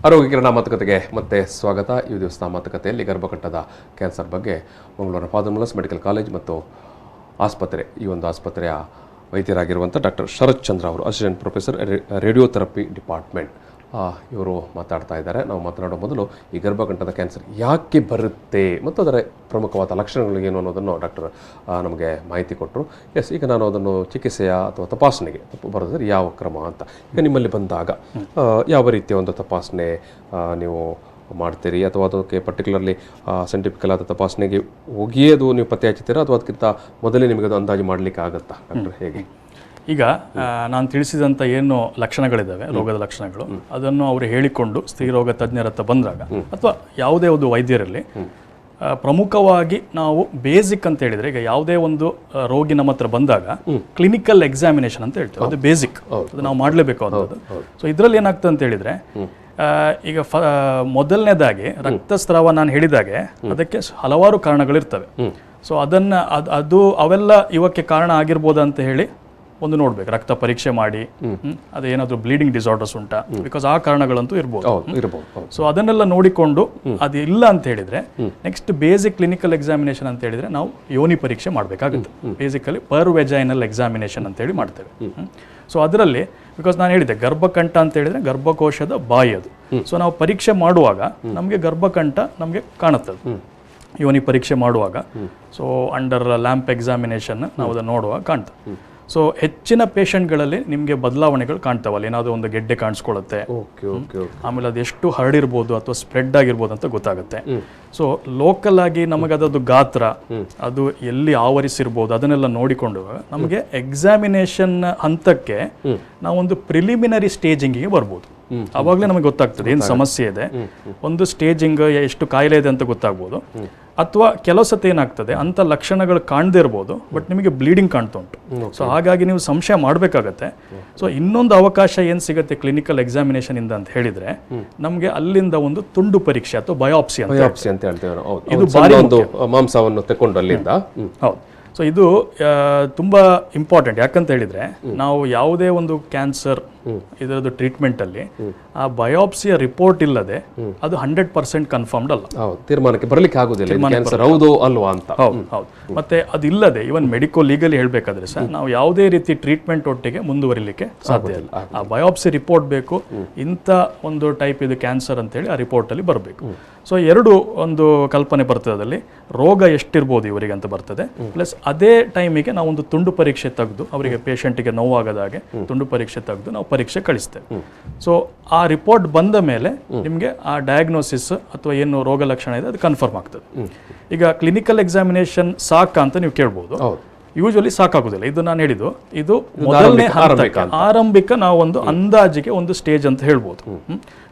ಆರೋಗ್ಯ ಕಿರಣ ಮಾತುಕತೆಗೆ ಮತ್ತೆ ಸ್ವಾಗತ. ಈ ದಿವಸದ ಮಾತುಕತೆಯಲ್ಲಿ ಗರ್ಭಕಂಠದ ಕ್ಯಾನ್ಸರ್ ಬಗ್ಗೆ ಮಂಗಳೂರಿನ ಫಾದರ್ ಮುಲ್ಲರ್ಸ್ ಮೆಡಿಕಲ್ ಕಾಲೇಜ್ ಮತ್ತು ಆಸ್ಪತ್ರೆ, ಈ ಒಂದು ಆಸ್ಪತ್ರೆಯ ವೈದ್ಯರಾಗಿರುವಂಥ ಡಾಕ್ಟರ್ ಶರಶ್ಚಂದ್ರ ಅವರು, ಅಸಿಸ್ಟೆಂಟ್ ಪ್ರೊಫೆಸರ್, ರೇಡಿಯೋಥೆರಪಿ ಡಿಪಾರ್ಟ್ಮೆಂಟ್, ಇವರು ಮಾತಾಡ್ತಾ ಇದ್ದಾರೆ. ನಾವು ಮಾತನಾಡೋ ಮೊದಲು ಈ ಗರ್ಭಕಂಠದ ಕ್ಯಾನ್ಸರ್ ಯಾಕೆ ಬರುತ್ತೆ ಮತ್ತು ಅದರ ಪ್ರಮುಖವಾದ ಲಕ್ಷಣಗಳಿಗೇನು ಅನ್ನೋದನ್ನು ಡಾಕ್ಟರ್ ನಮಗೆ ಮಾಹಿತಿ ಕೊಟ್ಟರು. ಈಗ ನಾನು ಅದನ್ನು ಚಿಕಿತ್ಸೆಯ ಅಥವಾ ತಪಾಸಣೆಗೆ ಬರೋದ್ರೆ ಯಾವ ಕ್ರಮ ಅಂತ, ಈಗ ನಿಮ್ಮಲ್ಲಿ ಬಂದಾಗ ಯಾವ ರೀತಿಯ ಒಂದು ತಪಾಸಣೆ ನೀವು ಮಾಡ್ತೀರಿ, ಅಥವಾ ಅದಕ್ಕೆ ಪರ್ಟಿಕ್ಯುಲರ್ಲಿ ಸೈಂಟಿಫಿಕಲ್ ಆದ ತಪಾಸಣೆಗೆ ಹೋಗಿಯೇ ಅದು ನೀವು ಪತ್ತೆ ಹಚ್ಚುತ್ತೀರಾ, ಅಥವಾ ಅದಕ್ಕಿಂತ ಮೊದಲೇ ನಿಮಗೆ ಅದು ಅಂದಾಜು ಮಾಡಲಿಕ್ಕೆ ಆಗುತ್ತಾ ಡಾಕ್ಟರ್, ಹೇಗೆ? ಈಗ ನಾನು ತಿಳಿಸಿದಂಥ ಏನು ಲಕ್ಷಣಗಳಿದ್ದಾವೆ, ರೋಗದ ಲಕ್ಷಣಗಳು, ಅದನ್ನು ಅವರು ಹೇಳಿಕೊಂಡು ಸ್ತ್ರೀರೋಗ ತಜ್ಞರ ಹತ್ರ ಬಂದಾಗ ಅಥವಾ ಯಾವುದೇ ಒಂದು ವೈದ್ಯರಲ್ಲಿ ಪ್ರಮುಖವಾಗಿ ನಾವು ಬೇಸಿಕ್ ಅಂತ ಹೇಳಿದ್ರೆ, ಈಗ ಯಾವುದೇ ಒಂದು ರೋಗಿ ನಮ್ಮ ಹತ್ರ ಬಂದಾಗ ಕ್ಲಿನಿಕಲ್ ಎಕ್ಸಾಮಿನೇಷನ್ ಅಂತ ಹೇಳ್ತೇವೆ, ಅದು ಬೇಸಿಕ್, ಅದು ನಾವು ಮಾಡಲೇಬೇಕು ಅನ್ನೋದು. ಸೊ ಇದರಲ್ಲಿ ಏನಾಗ್ತದೆ ಅಂತ ಹೇಳಿದ್ರೆ, ಈಗ ಮೊದಲನೇದಾಗಿ ರಕ್ತಸ್ರಾವ ನಾನು ಹೇಳಿದಾಗೆ ಅದಕ್ಕೆ ಹಲವಾರು ಕಾರಣಗಳಿರ್ತವೆ. ಸೊ ಅದು ಅವೆಲ್ಲ ಇವಕ್ಕೆ ಕಾರಣ ಆಗಿರ್ಬೋದ ಅಂತ ಹೇಳಿ ಒಂದು ನೋಡ್ಬೇಕು, ರಕ್ತ ಪರೀಕ್ಷೆ ಮಾಡಿ ಅದೇನಾದ್ರೂ ಬ್ಲೀಡಿಂಗ್ ಡಿಸಾರ್ಡರ್ಸ್ ಉಂಟಾ, ಬಿಕಾಸ್ ಆ ಕಾರಣಗಳಂತೂ ಇರ್ಬೋದು. ಸೊ ಅದನ್ನೆಲ್ಲ ನೋಡಿಕೊಂಡು ಅದು ಇಲ್ಲ ಅಂತ ಹೇಳಿದ್ರೆ ನೆಕ್ಸ್ಟ್ ಬೇಸಿಕ್ ಕ್ಲಿನಿಕಲ್ ಎಕ್ಸಾಮಿನೇಷನ್ ಅಂತ ಹೇಳಿದ್ರೆ ನಾವು ಯೋನಿ ಪರೀಕ್ಷೆ ಮಾಡಬೇಕಾಗುತ್ತೆ. ಬೇಸಿಕಲಿ ಪರ್ ವೆಜೈನಲ್ ಎಕ್ಸಾಮಿನೇಷನ್ ಅಂತ ಹೇಳಿ ಮಾಡ್ತೇವೆ. ಸೊ ಅದರಲ್ಲಿ ಬಿಕಾಸ್ ನಾನು ಹೇಳಿದೆ ಗರ್ಭಕಂಠ ಅಂತ ಹೇಳಿದ್ರೆ ಗರ್ಭಕೋಶದ ಬಾಯಿ ಅದು. ಸೊ ನಾವು ಪರೀಕ್ಷೆ ಮಾಡುವಾಗ ನಮಗೆ ಗರ್ಭಕಂಠ ನಮಗೆ ಕಾಣುತ್ತದೆ ಯೋನಿ ಪರೀಕ್ಷೆ ಮಾಡುವಾಗ. ಸೊ ಅಂಡರ್ ಲ್ಯಾಂಪ್ ಎಕ್ಸಾಮಿನೇಷನ್ ನಾವು ಅದನ್ನು ನೋಡುವಾಗ ಕಾಣ್ತದೆ. ಸೊ ಹೆಚ್ಚಿನ ಪೇಷಂಟ್ಗಳಲ್ಲಿ ನಿಮಗೆ ಬದಲಾವಣೆಗಳು ಕಾಣ್ತಾವಲ್ಲ, ಏನಾದರೂ ಒಂದು ಗೆಡ್ಡೆ ಕಾಣಿಸ್ಕೊಳ್ಳುತ್ತೆ, ಆಮೇಲೆ ಅದು ಎಷ್ಟು ಹರಡಿರ್ಬೋದು ಅಥವಾ ಸ್ಪ್ರೆಡ್ ಆಗಿರ್ಬೋದು ಅಂತ ಗೊತ್ತಾಗುತ್ತೆ. ಸೊ ಲೋಕಲ್ ಆಗಿ ನಮಗೆ ಅದರದ್ದು ಗಾತ್ರ, ಅದು ಎಲ್ಲಿ ಆವರಿಸಿರ್ಬೋದು ಅದನ್ನೆಲ್ಲ ನೋಡಿಕೊಂಡು ನಮಗೆ ಎಕ್ಸಾಮಿನೇಷನ್ ಹಂತಕ್ಕೆ ನಾವೊಂದು ಪ್ರಿಲಿಮಿನರಿ ಸ್ಟೇಜಿಂಗಿಗೆ ಬರ್ಬೋದು. ಆವಾಗಲೇ ನಮಗೆ ಗೊತ್ತಾಗ್ತದೆ ಏನು ಸಮಸ್ಯೆ ಇದೆ, ಒಂದು ಸ್ಟೇಜಿಂಗ್ ಎಷ್ಟು ಕಾಯಿಲೆ ಇದೆ ಅಂತ ಗೊತ್ತಾಗ್ಬೋದು. ಅಥವಾ ಕೆಲವು ಸತಿ ಏನಾಗ್ತದೆ ಅಂತ ಲಕ್ಷಣಗಳು ಕಾಣದೇ ಇರ್ಬೋದು, ಬಟ್ ನಿಮಗೆ ಬ್ಲೀಡಿಂಗ್ ಕಾಣ್ತಾ ಉಂಟು. ಸೊ ಹಾಗಾಗಿ ನೀವು ಸಂಶಯ ಮಾಡಬೇಕಾಗತ್ತೆ. ಸೊ ಇನ್ನೊಂದು ಅವಕಾಶ ಏನು ಸಿಗುತ್ತೆ ಕ್ಲಿನಿಕಲ್ ಎಕ್ಸಾಮಿನೇಷನ್ ಇಂದ ಅಂತ ಹೇಳಿದ್ರೆ, ನಮಗೆ ಅಲ್ಲಿಂದ ಒಂದು ತುಂಡು ಪರೀಕ್ಷೆ ಅಥವಾ ಬಯಾಪ್ಸಿ ಅಂತ ಹೇಳ್ತೇವೆ. ಇದು ಬಾರಿ ಮಾಂಸವನ್ನು ತಗೊಂಡು ಅಲ್ಲಿಂದ. ಹೌದು. ಸೊ ಇದು ತುಂಬಾ ಇಂಪಾರ್ಟೆಂಟ್. ಯಾಕಂತ ಹೇಳಿದ್ರೆ ನಾವು ಯಾವುದೇ ಒಂದು ಕ್ಯಾನ್ಸರ್ ಇದರದ್ದು ಟ್ರೀಟ್ಮೆಂಟಲ್ಲಿ ಆ ಬಯೋಪ್ಸಿಯ ರಿಪೋರ್ಟ್ ಇಲ್ಲದೆ ಅದು 100% ಕನ್ಫರ್ಮ್ಡ್ ಅಲ್ಲ, ತೀರ್ಮಾನಕ್ಕೆ ಬರಲಿಕ್ಕೆ ಆಗೋದಿಲ್ಲ ಕ್ಯಾನ್ಸರ್ ಹೌದು ಅಲ್ವಾ ಅಂತ. ಹೌದು. ಮತ್ತೆ ಅದಿಲ್ಲದೆ ಇವನ್ ಮೆಡಿಕೋ ಲೀಗಲಿ ಹೇಳಬೇಕಾದ್ರೆ ಸರ್ ನಾವು ಯಾವುದೇ ರೀತಿ ಟ್ರೀಟ್ಮೆಂಟ್ ಒಟ್ಟಿಗೆ ಮುಂದುವರಿಲಿಕ್ಕೆ ಸಾಧ್ಯ ಇಲ್ಲ. ಆ ಬಯೋಪ್ಸಿ ರಿಪೋರ್ಟ್ ಬೇಕು, ಇಂಥ ಒಂದು ಟೈಪ್ ಇದು ಕ್ಯಾನ್ಸರ್ ಅಂತೇಳಿ ಆ ರಿಪೋರ್ಟಲ್ಲಿ ಬರಬೇಕು. ಸೊ ಎರಡು ಒಂದು ಕಲ್ಪನೆ ಬರ್ತದೆ, ಅದರಲ್ಲಿ ರೋಗ ಎಷ್ಟಿರ್ಬೋದು ಇವರಿಗೆ ಅಂತ ಬರ್ತದೆ, ಪ್ಲಸ್ ಅದೇ ಟೈಮಿಗೆ ನಾವು ಒಂದು ತುಂಡು ಪರೀಕ್ಷೆ ತೆಗೆದು ಅವರಿಗೆ ಪೇಷಂಟಿಗೆ ನೋವಾಗದ ಹಾಗೆ ತುಂಡು ಪರೀಕ್ಷೆ ತೆಗೆದು ನಾವು ಪರೀಕ್ಷೆ ಕಳಿಸ್ತೇವೆ. ಸೊ ಆ ರಿಪೋರ್ಟ್ ಬಂದ ಮೇಲೆ ನಿಮಗೆ ಆ ಡಯಾಗ್ನೋಸಿಸ್ ಅಥವಾ ಏನು ರೋಗ ಲಕ್ಷಣ ಇದೆ ಅದು ಕನ್ಫರ್ಮ್ ಆಗ್ತದೆ. ಈಗ ಕ್ಲಿನಿಕಲ್ ಎಕ್ಸಾಮಿನೇಷನ್ ಸಾಕ ಅಂತ ನೀವು ಕೇಳ್ಬೋದು, ಯೂಶುವಲಿ ಸಾಕಾಗುದಿಲ್ಲ. ಇದು ನಾನು ಹೇಳಿದ್ದು ಇದು ಮೊದಲನೇ ಆರಂಭಿಕ ನಾವು ಒಂದು ಅಂದಾಜಿಗೆ ಒಂದು ಸ್ಟೇಜ್ ಅಂತ ಹೇಳ್ಬೋದು.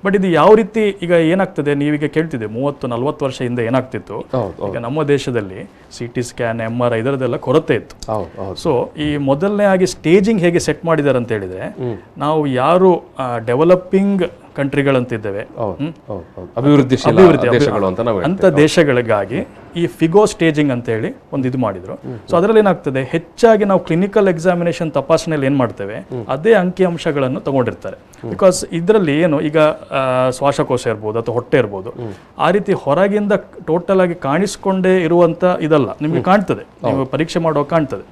ಬಟ್ ಇದು ಯಾವ ರೀತಿ ಈಗ ಏನಾಗ್ತದೆ, ನೀವೀಗ ಕೇಳ್ತಿದ್ದೆ 30-40 ವರ್ಷ ಹಿಂದೆ ಏನಾಗ್ತಿತ್ತು, ಈಗ ನಮ್ಮ ದೇಶದಲ್ಲಿ CT ಸ್ಕ್ಯಾನ್ MRI ಇದರದೆಲ್ಲ ಕೊರತೆ ಇತ್ತು. ಸೊ ಈ ಮೊದಲನೇ ಆಗಿ ಸ್ಟೇಜಿಂಗ್ ಹೇಗೆ ಸೆಟ್ ಮಾಡಿದ್ದಾರೆ ಅಂತ ಹೇಳಿದ್ರೆ, ನಾವು ಯಾರು ಡೆವಲಪಿಂಗ್ ಕಂಟ್ರಿಗಳಂತಿದ್ದೇವೆ, ಅಭಿವೃದ್ಧಿ ಅಂತ ದೇಶಗಳಿಗಾಗಿ ಈ ಫಿಗೋ ಸ್ಟೇಜಿಂಗ್ ಅಂತ ಹೇಳಿ ಒಂದು ಇದು ಮಾಡಿದ್ರು. ಸೊ ಅದರಲ್ಲಿ ಏನಾಗ್ತದೆ, ಹೆಚ್ಚಾಗಿ ನಾವು ಕ್ಲಿನಿಕಲ್ ಎಕ್ಸಾಮಿನೇಷನ್ ತಪಾಸಣೆಯಲ್ಲಿ ಏನ್ ಮಾಡ್ತೇವೆ ಅದೇ ಅಂಕಿಅಂಶಗಳನ್ನು ತಗೊಂಡಿರ್ತಾರೆ. ಬಿಕಾಸ್ ಇದರಲ್ಲಿ ಏನು ಈಗ ಶ್ವಾಸಕೋಶ ಇರ್ಬೋದು ಅಥವಾ ಹೊಟ್ಟೆ ಇರ್ಬೋದು, ಆ ರೀತಿ ಹೊರಗಿಂದ ಟೋಟಲ್ ಆಗಿ ಕಾಣಿಸ್ಕೊಂಡೇ ಇರುವಂತ ಇದಲ್ಲ, ನಿಮ್ಗೆ ಕಾಣ್ತದೆ, ನೀವು ಪರೀಕ್ಷೆ ಮಾಡುವಾಗ ಕಾಣ್ತದೆ.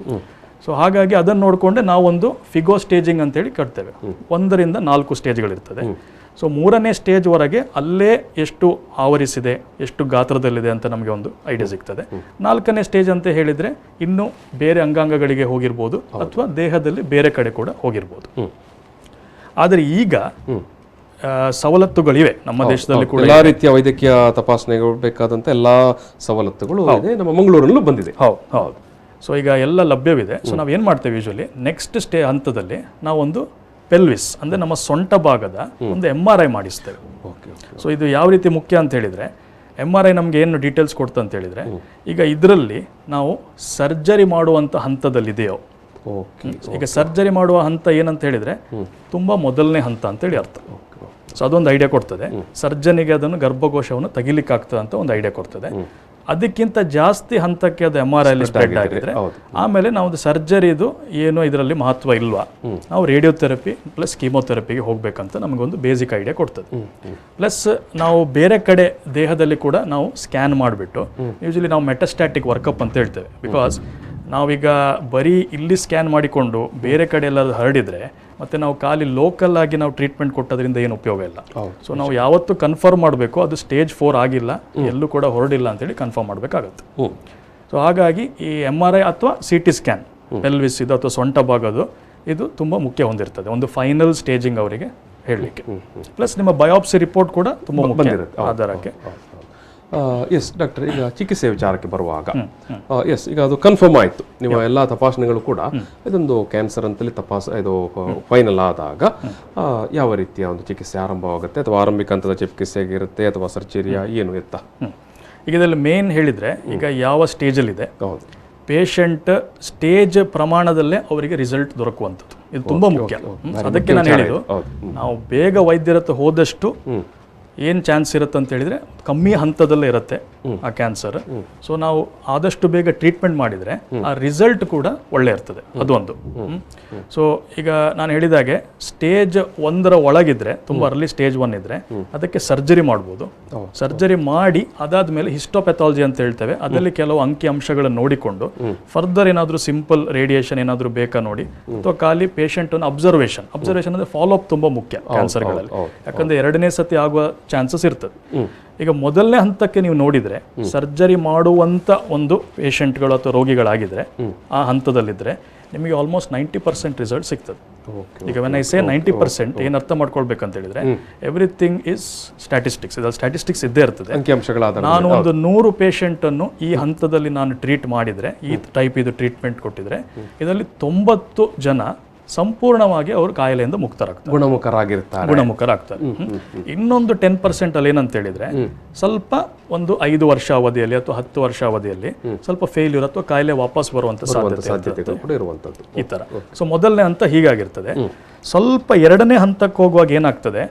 ಸೊ ಹಾಗಾಗಿ ಅದನ್ನು ನೋಡಿಕೊಂಡೆ ನಾವೊಂದು ಫಿಗೋ ಸ್ಟೇಜಿಂಗ್ ಅಂತೇಳಿ ಕಟ್ತೇವೆ. 1ರಿಂದ 4 ಸ್ಟೇಜ್ಗಳಿರ್ತದೆ. ಸೊ 3ನೇ ಸ್ಟೇಜ್ ವರೆಗೆ ಅಲ್ಲೇ ಎಷ್ಟು ಆವರಿಸಿದೆ, ಎಷ್ಟು ಗಾತ್ರದಲ್ಲಿದೆ ಅಂತ ನಮಗೆ ಒಂದು ಐಡಿಯಾ ಸಿಗ್ತದೆ. 4ನೇ ಸ್ಟೇಜ್ ಅಂತ ಹೇಳಿದ್ರೆ ಇನ್ನು ಬೇರೆ ಅಂಗಾಂಗಗಳಿಗೆ ಹೋಗಿರ್ಬೋದು ಅಥವಾ ದೇಹದಲ್ಲಿ ಬೇರೆ ಕಡೆ ಕೂಡ ಹೋಗಿರ್ಬೋದು. ಆದರೆ ಈಗ ಸವಲತ್ತುಗಳಿವೆ ನಮ್ಮ ದೇಶದಲ್ಲಿ ಕೂಡ, ಎಲ್ಲಾ ರೀತಿಯ ವೈದ್ಯಕೀಯ ತಪಾಸಣೆಗಳು ಬೇಕಾದಂತ ಎಲ್ಲಾ ಸವಲತ್ತುಗಳು ನಮ್ಮ ಮಂಗಳೂರಲ್ಲೂ ಬಂದಿದೆ. ಹೌದು. ಸೊ ಈಗ ಎಲ್ಲ ಲಭ್ಯವಿದೆ. ಸೊ ನಾವು ಏನು ಮಾಡ್ತೇವೆ, ಯೂಶುವಲಿ ನೆಕ್ಸ್ಟ್ ಹಂತದಲ್ಲಿ ನಾವೊಂದು ಪೆಲ್ವಿಸ್ ಅಂದರೆ ನಮ್ಮ ಸೊಂಟ ಭಾಗದ ಒಂದು MRI ಮಾಡಿಸ್ತೇವೆ. ಸೊ ಇದು ಯಾವ ರೀತಿ ಮುಖ್ಯ ಅಂತ ಹೇಳಿದರೆ, MRI ನಮಗೆ ಏನು ಡೀಟೇಲ್ಸ್ ಕೊಡ್ತಾ ಅಂತ ಹೇಳಿದರೆ, ಈಗ ಇದರಲ್ಲಿ ನಾವು ಸರ್ಜರಿ ಮಾಡುವಂಥ ಹಂತದಲ್ಲಿದೆಯೋ, ಈಗ ಸರ್ಜರಿ ಮಾಡುವ ಹಂತ ಏನಂತ ಹೇಳಿದರೆ ತುಂಬ ಮೊದಲನೇ ಹಂತ ಅಂತೇಳಿ ಅರ್ಥ. ಸೊ ಅದೊಂದು ಐಡಿಯಾ ಕೊಡ್ತದೆ, ಸರ್ಜನಿಗೆ ಅದನ್ನು ಗರ್ಭಕೋಶವನ್ನು ತೆಗಿಲಿಕ್ಕಾಗ್ತದೆ ಅಂತ ಒಂದು ಐಡಿಯಾ ಕೊಡ್ತದೆ. ಅದಕ್ಕಿಂತ ಜಾಸ್ತಿ ಹಂತಕ್ಕೆ ಅದು MRI ಅಲ್ಲಿ ಸ್ಪ್ರೆಡ್ ಆಗಿದ್ರೆ ಆಮೇಲೆ ನಾವು ಸರ್ಜರಿದು ಏನು ಇದರಲ್ಲಿ ಮಹತ್ವ ಇಲ್ವಾ, ನಾವು ರೇಡಿಯೋಥೆರಪಿ ಪ್ಲಸ್ ಕೀಮೋಥೆರಪಿಗೆ ಹೋಗ್ಬೇಕಂತ ನಮಗೊಂದು ಬೇಸಿಕ್ ಐಡಿಯಾ ಕೊಡ್ತದೆ. ಪ್ಲಸ್ ನಾವು ಬೇರೆ ಕಡೆ ದೇಹದಲ್ಲಿ ಕೂಡ ನಾವು ಸ್ಕ್ಯಾನ್ ಮಾಡಿಬಿಟ್ಟು, ಯೂಶಲಿ ನಾವು ಮೆಟಾಸ್ಟ್ಯಾಟಿಕ್ ವರ್ಕಪ್ ಅಂತ ಹೇಳ್ತೇವೆ. ಬಿಕಾಸ್ ನಾವೀಗ ಬರೀ ಇಲ್ಲಿ ಸ್ಕ್ಯಾನ್ ಮಾಡಿಕೊಂಡು ಬೇರೆ ಕಡೆ ಎಲ್ಲ ಹರಡಿದ್ರೆ ಮತ್ತೆ ನಾವು ಖಾಲಿ ಲೋಕಲ್ ಆಗಿ ನಾವು ಟ್ರೀಟ್ಮೆಂಟ್ ಕೊಟ್ಟೋದ್ರಿಂದ ಏನು ಉಪಯೋಗ ಇಲ್ಲ. ಸೊ ನಾವು ಯಾವತ್ತು ಕನ್ಫರ್ಮ್ ಮಾಡಬೇಕು ಅದು ಸ್ಟೇಜ್ 4 ಆಗಿಲ್ಲ, ಎಲ್ಲೂ ಕೂಡ ಹೊರಡಿಲ್ಲ ಅಂತೇಳಿ ಕನ್ಫರ್ಮ್ ಮಾಡಬೇಕಾಗತ್ತೆ. ಸೊ ಹಾಗಾಗಿ ಈ MRI ಅಥವಾ CT ಸ್ಕ್ಯಾನ್ ಪೆಲ್ವಿಸ್ ಇದು ಅಥವಾ ಸೊಂಟ ಭಾಗದು ಇದು ತುಂಬ ಮುಖ್ಯ ಹೊಂದಿರ್ತದೆ ಒಂದು ಫೈನಲ್ ಸ್ಟೇಜಿಂಗ್ ಅವರಿಗೆ ಹೇಳಲಿಕ್ಕೆ. ಪ್ಲಸ್ ನಿಮ್ಮ ಬಯೋಪ್ಸಿ ರಿಪೋರ್ಟ್ ಕೂಡ ತುಂಬ ಮುಖ್ಯ ಆಧಾರಕ್ಕೆ. ಎಸ್ ಡಾಕ್ಟರ್, ಈಗ ಚಿಕಿತ್ಸೆ ವಿಚಾರಕ್ಕೆ ಬರುವಾಗ ಎಸ್ ಈಗ ಅದು ಕನ್ಫರ್ಮ್ ಆಯಿತು, ನಿಮ್ಮ ಎಲ್ಲ ತಪಾಸಣೆಗಳು ಕೂಡ ಇದೊಂದು ಕ್ಯಾನ್ಸರ್ ಅಂತೇಳಿ ಇದು ಫೈನಲ್ ಆದಾಗ ಯಾವ ರೀತಿಯ ಒಂದು ಚಿಕಿತ್ಸೆ ಆರಂಭವಾಗುತ್ತೆ, ಅಥವಾ ಆರಂಭಿಕ ಹಂತದ ಚಿಕಿತ್ಸೆ ಇರುತ್ತೆ ಅಥವಾ ಸರ್ಜರಿಯ ಏನು ಎತ್ತ? ಈಗ ಇದರಲ್ಲಿ ಮೇನ್ ಹೇಳಿದರೆ ಈಗ ಯಾವ ಸ್ಟೇಜಲ್ಲಿದೆ, ಪೇಷಂಟ್ ಸ್ಟೇಜ್ ಪ್ರಮಾಣದಲ್ಲೇ ಅವರಿಗೆ ರಿಸಲ್ಟ್ ದೊರಕುವಂಥದ್ದು ಇದು ತುಂಬ ಮುಖ್ಯ. ಅದಕ್ಕೆ ನಾನು ಹೇಳಿದ್ದು, ನಾವು ಬೇಗ ವೈದ್ಯರ ಹತ್ರ ಹೋದಷ್ಟು ಏನು ಚಾನ್ಸ್ ಇರುತ್ತೆ ಅಂತ ಹೇಳಿದರೆ ಕಮ್ಮಿ ಹಂತದಲ್ಲೇ ಇರುತ್ತೆ ಆ ಕ್ಯಾನ್ಸರ್. ಸೊ ನಾವು ಆದಷ್ಟು ಬೇಗ ಟ್ರೀಟ್ಮೆಂಟ್ ಮಾಡಿದರೆ ಆ ರಿಸಲ್ಟ್ ಕೂಡ ಒಳ್ಳೆ ಇರ್ತದೆ, ಅದೊಂದು. ಸೊ ಈಗ ನಾನು ಹೇಳಿದಾಗೆ ಸ್ಟೇಜ್ 1ರ ಒಳಗಿದ್ರೆ, ತುಂಬ ಅರ್ಲಿ ಸ್ಟೇಜ್ 1 ಇದ್ರೆ ಅದಕ್ಕೆ ಸರ್ಜರಿ ಮಾಡ್ಬೋದು. ಸರ್ಜರಿ ಮಾಡಿ ಅದಾದ್ಮೇಲೆ ಹಿಸ್ಟೋಪ್ಯಾಥಾಲಜಿ ಅಂತ ಹೇಳ್ತೇವೆ, ಅದರಲ್ಲಿ ಕೆಲವು ಅಂಕಿ ಅಂಶಗಳನ್ನು ನೋಡಿಕೊಂಡು ಫರ್ದರ್ ಏನಾದರೂ ಸಿಂಪಲ್ ರೇಡಿಯೇಷನ್ ಏನಾದರೂ ಬೇಕಾ ನೋಡಿ, ಅಥವಾ ಖಾಲಿ ಪೇಷಂಟ್ ಅಬ್ಸರ್ವೇಷನ್ ಅಂದರೆ ಫಾಲೋ ಅಪ್ ತುಂಬ ಮುಖ್ಯ ಕ್ಯಾನ್ಸರ್ಗಳಲ್ಲಿ. ಯಾಕಂದ್ರೆ 2ನೇ ಸತಿ ಆಗುವ ಚಾನ್ಸಸ್ ಇರ್ತದೆ. ಈಗ ಮೊದಲನೇ ಹಂತಕ್ಕೆ ನೀವು ನೋಡಿದ್ರೆ ಸರ್ಜರಿ ಮಾಡುವಂತ ಒಂದು ಪೇಷಂಟ್ಗಳು ಅಥವಾ ರೋಗಿಗಳಾಗಿದ್ರೆ ಆ ಹಂತದಲ್ಲಿದ್ರೆ ನಿಮಗೆ ಆಲ್ಮೋಸ್ಟ್ 90% ರಿಸಲ್ಟ್ ಸಿಗ್ತದೆ. ಈಗ ವೆನ್ ಐ ಸೇ 90% ಏನು ಅರ್ಥ ಮಾಡ್ಕೊಳ್ಬೇಕಂತ ಹೇಳಿದ್ರೆ ಎವ್ರಿಥಿಂಗ್ ಇಸ್ ಸ್ಟ್ಯಾಟಿಸ್ಟಿಕ್ಸ್. ಇದು ಸ್ಟ್ಯಾಟಿಸ್ಟಿಕ್ಸ್ ಇದ್ದೇ ಇರ್ತದೆ. ನಾನು ಒಂದು 100 ಪೇಷಂಟನ್ನು ಈ ಹಂತದಲ್ಲಿ ನಾನು ಟ್ರೀಟ್ ಮಾಡಿದ್ರೆ, ಈ ಟೈಪ್ ಇದು ಟ್ರೀಟ್ಮೆಂಟ್ ಕೊಟ್ಟಿದ್ರೆ, ಇದರಲ್ಲಿ 90 ಜನ ಸಂಪೂರ್ಣವಾಗಿ ಅವರು ಕಾಯಿಲೆಯಿಂದ ಗುಣಮುಖರಾಗ್ತಾರೆ. ಇನ್ನೊಂದು 10% ಅಲ್ಲಿ ಏನಂತ ಹೇಳಿದ್ರೆ ಸ್ವಲ್ಪ ಒಂದು 5 ವರ್ಷ ಅವಧಿಯಲ್ಲಿ ಅಥವಾ 10 ವರ್ಷ ಅವಧಿಯಲ್ಲಿ ಸ್ವಲ್ಪ ಫೇಲ್ಯೂರ್ ಅಥವಾ ಕಾಯಿಲೆ ವಾಪಸ್ ಬರುವಂತ ಸಾಧ್ಯತೆ ಈ ತರ. ಸೊ ಮೊದಲನೇ ಹಂತ ಹೀಗಾಗಿರ್ತದೆ. ಸ್ವಲ್ಪ 2ನೇ ಹಂತಕ್ಕೆ ಹೋಗುವಾಗ ಏನಾಗ್ತದೆ,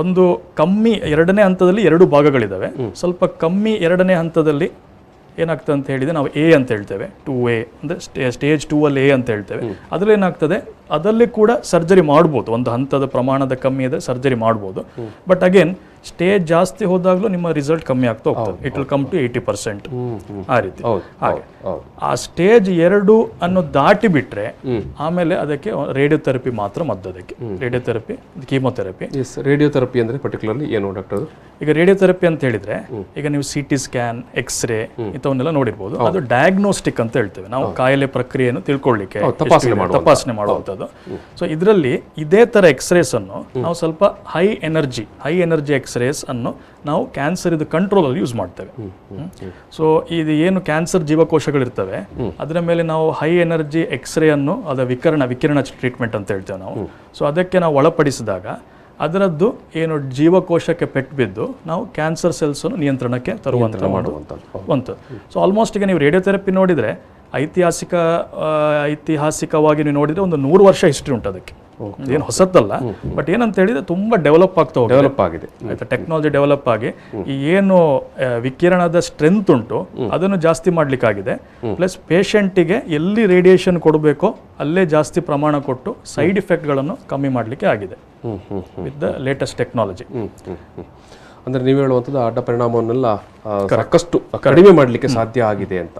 ಒಂದು ಕಮ್ಮಿ 2ನೇ ಹಂತದಲ್ಲಿ 2 ಭಾಗಗಳಿದಾವೆ. ಸ್ವಲ್ಪ ಕಮ್ಮಿ 2ನೇ ಹಂತದಲ್ಲಿ ಏನಾಗ್ತದೆ ಅಂತ ಹೇಳಿದ್ರೆ ನಾವು A ಅಂತ ಹೇಳ್ತೇವೆ, 2A ಅಂದರೆ ಸ್ಟೇಜ್ 2 ಅಲ್ಲಿ A ಅಂತ ಹೇಳ್ತೇವೆ. ಅದ್ರಲ್ಲಿ ಏನಾಗ್ತದೆ ಅದರಲ್ಲಿ ಕೂಡ ಸರ್ಜರಿ ಮಾಡ್ಬೋದು, ಒಂದು ಹಂತದ ಪ್ರಮಾಣದ ಕಮ್ಮಿ ಇದೆ ಸರ್ಜರಿ ಮಾಡ್ಬೋದು. ಬಟ್ ಅಗೇನ್ ಸ್ಟೇಜ್ ಜಾಸ್ತಿ ಹೋದಾಗಲೂ ನಿಮ್ಮ ರಿಸಲ್ಟ್ ಕಮ್ಮಿ ಆಗ್ತಾ ಹೋಗ್ತದೆ. It will come to 80%. ಆ ರೀತಿ. ಹಾಗೆ ಆ ಸ್ಟೇಜ್ 2 ಅನ್ನು ದಾಟಿ ಬಿಟ್ರೆ ಆಮೇಲೆ ಅದಕ್ಕೆ ರೇಡಿಯೋಥೆರಪಿ ಮಾತ್ರ ಮದ್ದು. ಅದಕ್ಕೆ ರೇಡಿಯೋಥೆರಪಿ, ಕೀಮೋಥೆರಪಿ. ರೇಡಿಯೋಥೆರಪಿ ಅಂದ್ರೆ ಪರ್ಟಿಕ್ಯುಲರ್ಲಿ ಏನು ಡಾಕ್ಟರ್? ಈಗ ರೇಡಿಯೋಥೆರಪಿ ಅಂತ ಹೇಳಿದ್ರೆ ಈಗ ನೀವು CT ಸ್ಕ್ಯಾನ್, ಎಕ್ಸ್ರೇ ಇಂಥವನ್ನೆಲ್ಲ ನೋಡಿರ್ಬೋದು. ಅದು ಡಯಾಗ್ನೋಸ್ಟಿಕ್ ಅಂತ ಹೇಳ್ತೇವೆ ನಾವು, ಕಾಯಿಲೆ ಪ್ರಕ್ರಿಯೆಯನ್ನು ತಿಳ್ಕೊಳ್ಳಿಕ್ಕೆ ತಪಾಸಣೆ ಮಾಡುವಂಥದ್ದು. ಸೊ ಇದರಲ್ಲಿ ಇದೇ ತರ ಎಕ್ಸ್ರೇಸ್ ಅನ್ನು ನಾವು ಸ್ವಲ್ಪ ಹೈ ಎನರ್ಜಿ ಎಕ್ಸ್ರೇಸ್ ಅನ್ನು ನಾವು ಕ್ಯಾನ್ಸರ್ ಇದು ಕಂಟ್ರೋಲ್ ಅಲ್ಲಿ ಯೂಸ್ ಮಾಡ್ತೇವೆ. ಸೊ ಇದು ಏನು ಕ್ಯಾನ್ಸರ್ ಜೀವಕೋಶಗಳಿರ್ತವೆ ಅದರ ಮೇಲೆ ನಾವು ಹೈ ಎನರ್ಜಿ ಎಕ್ಸ್ರೇ ಅನ್ನು, ಅದ ವಿಕಿರಣ ಟ್ರೀಟ್ಮೆಂಟ್ ಅಂತ ಹೇಳ್ತೇವೆ ನಾವು. ಸೊ ಅದಕ್ಕೆ ನಾವು ಒಳಪಡಿಸಿದಾಗ ಅದರದ್ದು ಏನು ಜೀವಕೋಶಕ್ಕೆ ಪೆಟ್ಟು ಬಿದ್ದು ನಾವು ಕ್ಯಾನ್ಸರ್ ಸೆಲ್ಸ್ ಅನ್ನು ನಿಯಂತ್ರಣಕ್ಕೆ ತರುವಂಥದ್ದು. ಸೊ ಆಲ್ಮೋಸ್ಟ್ ಈಗ ನೀವು ರೇಡಿಯೋಥೆರಪಿ ನೋಡಿದ್ರೆ ಐತಿಹಾಸಿಕವಾಗಿ ನೀವು ನೋಡಿದ್ರೆ ಒಂದು 100 ವರ್ಷ ಹಿಸ್ಟ್ರಿ ಉಂಟು ಅದಕ್ಕೆ. ಏನು ಹೊಸದಲ್ಲ, ಬಟ್ ಏನಂತ ಹೇಳಿದ್ರೆ ತುಂಬಾ ಡೆವಲಪ್ ಆಗಿದೆ ಆಯ್ತಾ. ಟೆಕ್ನಾಲಜಿ ಡೆವಲಪ್ ಆಗಿ ಈ ಏನು ವಿಕಿರಣದ ಸ್ಟ್ರೆಂತ್ ಉಂಟು ಅದನ್ನು ಜಾಸ್ತಿ ಮಾಡ್ಲಿಕ್ಕಾಗಿದೆ. ಪ್ಲಸ್ ಪೇಷಂಟಿಗೆ ಎಲ್ಲಿ ರೇಡಿಯೇಷನ್ ಕೊಡಬೇಕೋ ಅಲ್ಲೇ ಜಾಸ್ತಿ ಪ್ರಮಾಣ ಕೊಟ್ಟು ಸೈಡ್ ಇಫೆಕ್ಟ್ಗಳನ್ನು ಕಮ್ಮಿ ಮಾಡಲಿಕ್ಕೆ ಆಗಿದೆ ವಿತ್ ದ ಲೇಟೆಸ್ಟ್ ಟೆಕ್ನಾಲಜಿ. ಅಂದ್ರೆ ನೀವು ಹೇಳುವಂಥದ್ದು ಅಡ್ಡ ಪರಿಣಾಮವನ್ನೆಲ್ಲ ಸಾಕಷ್ಟು ಕಡಿಮೆ ಮಾಡಲಿಕ್ಕೆ ಸಾಧ್ಯ ಆಗಿದೆ ಅಂತ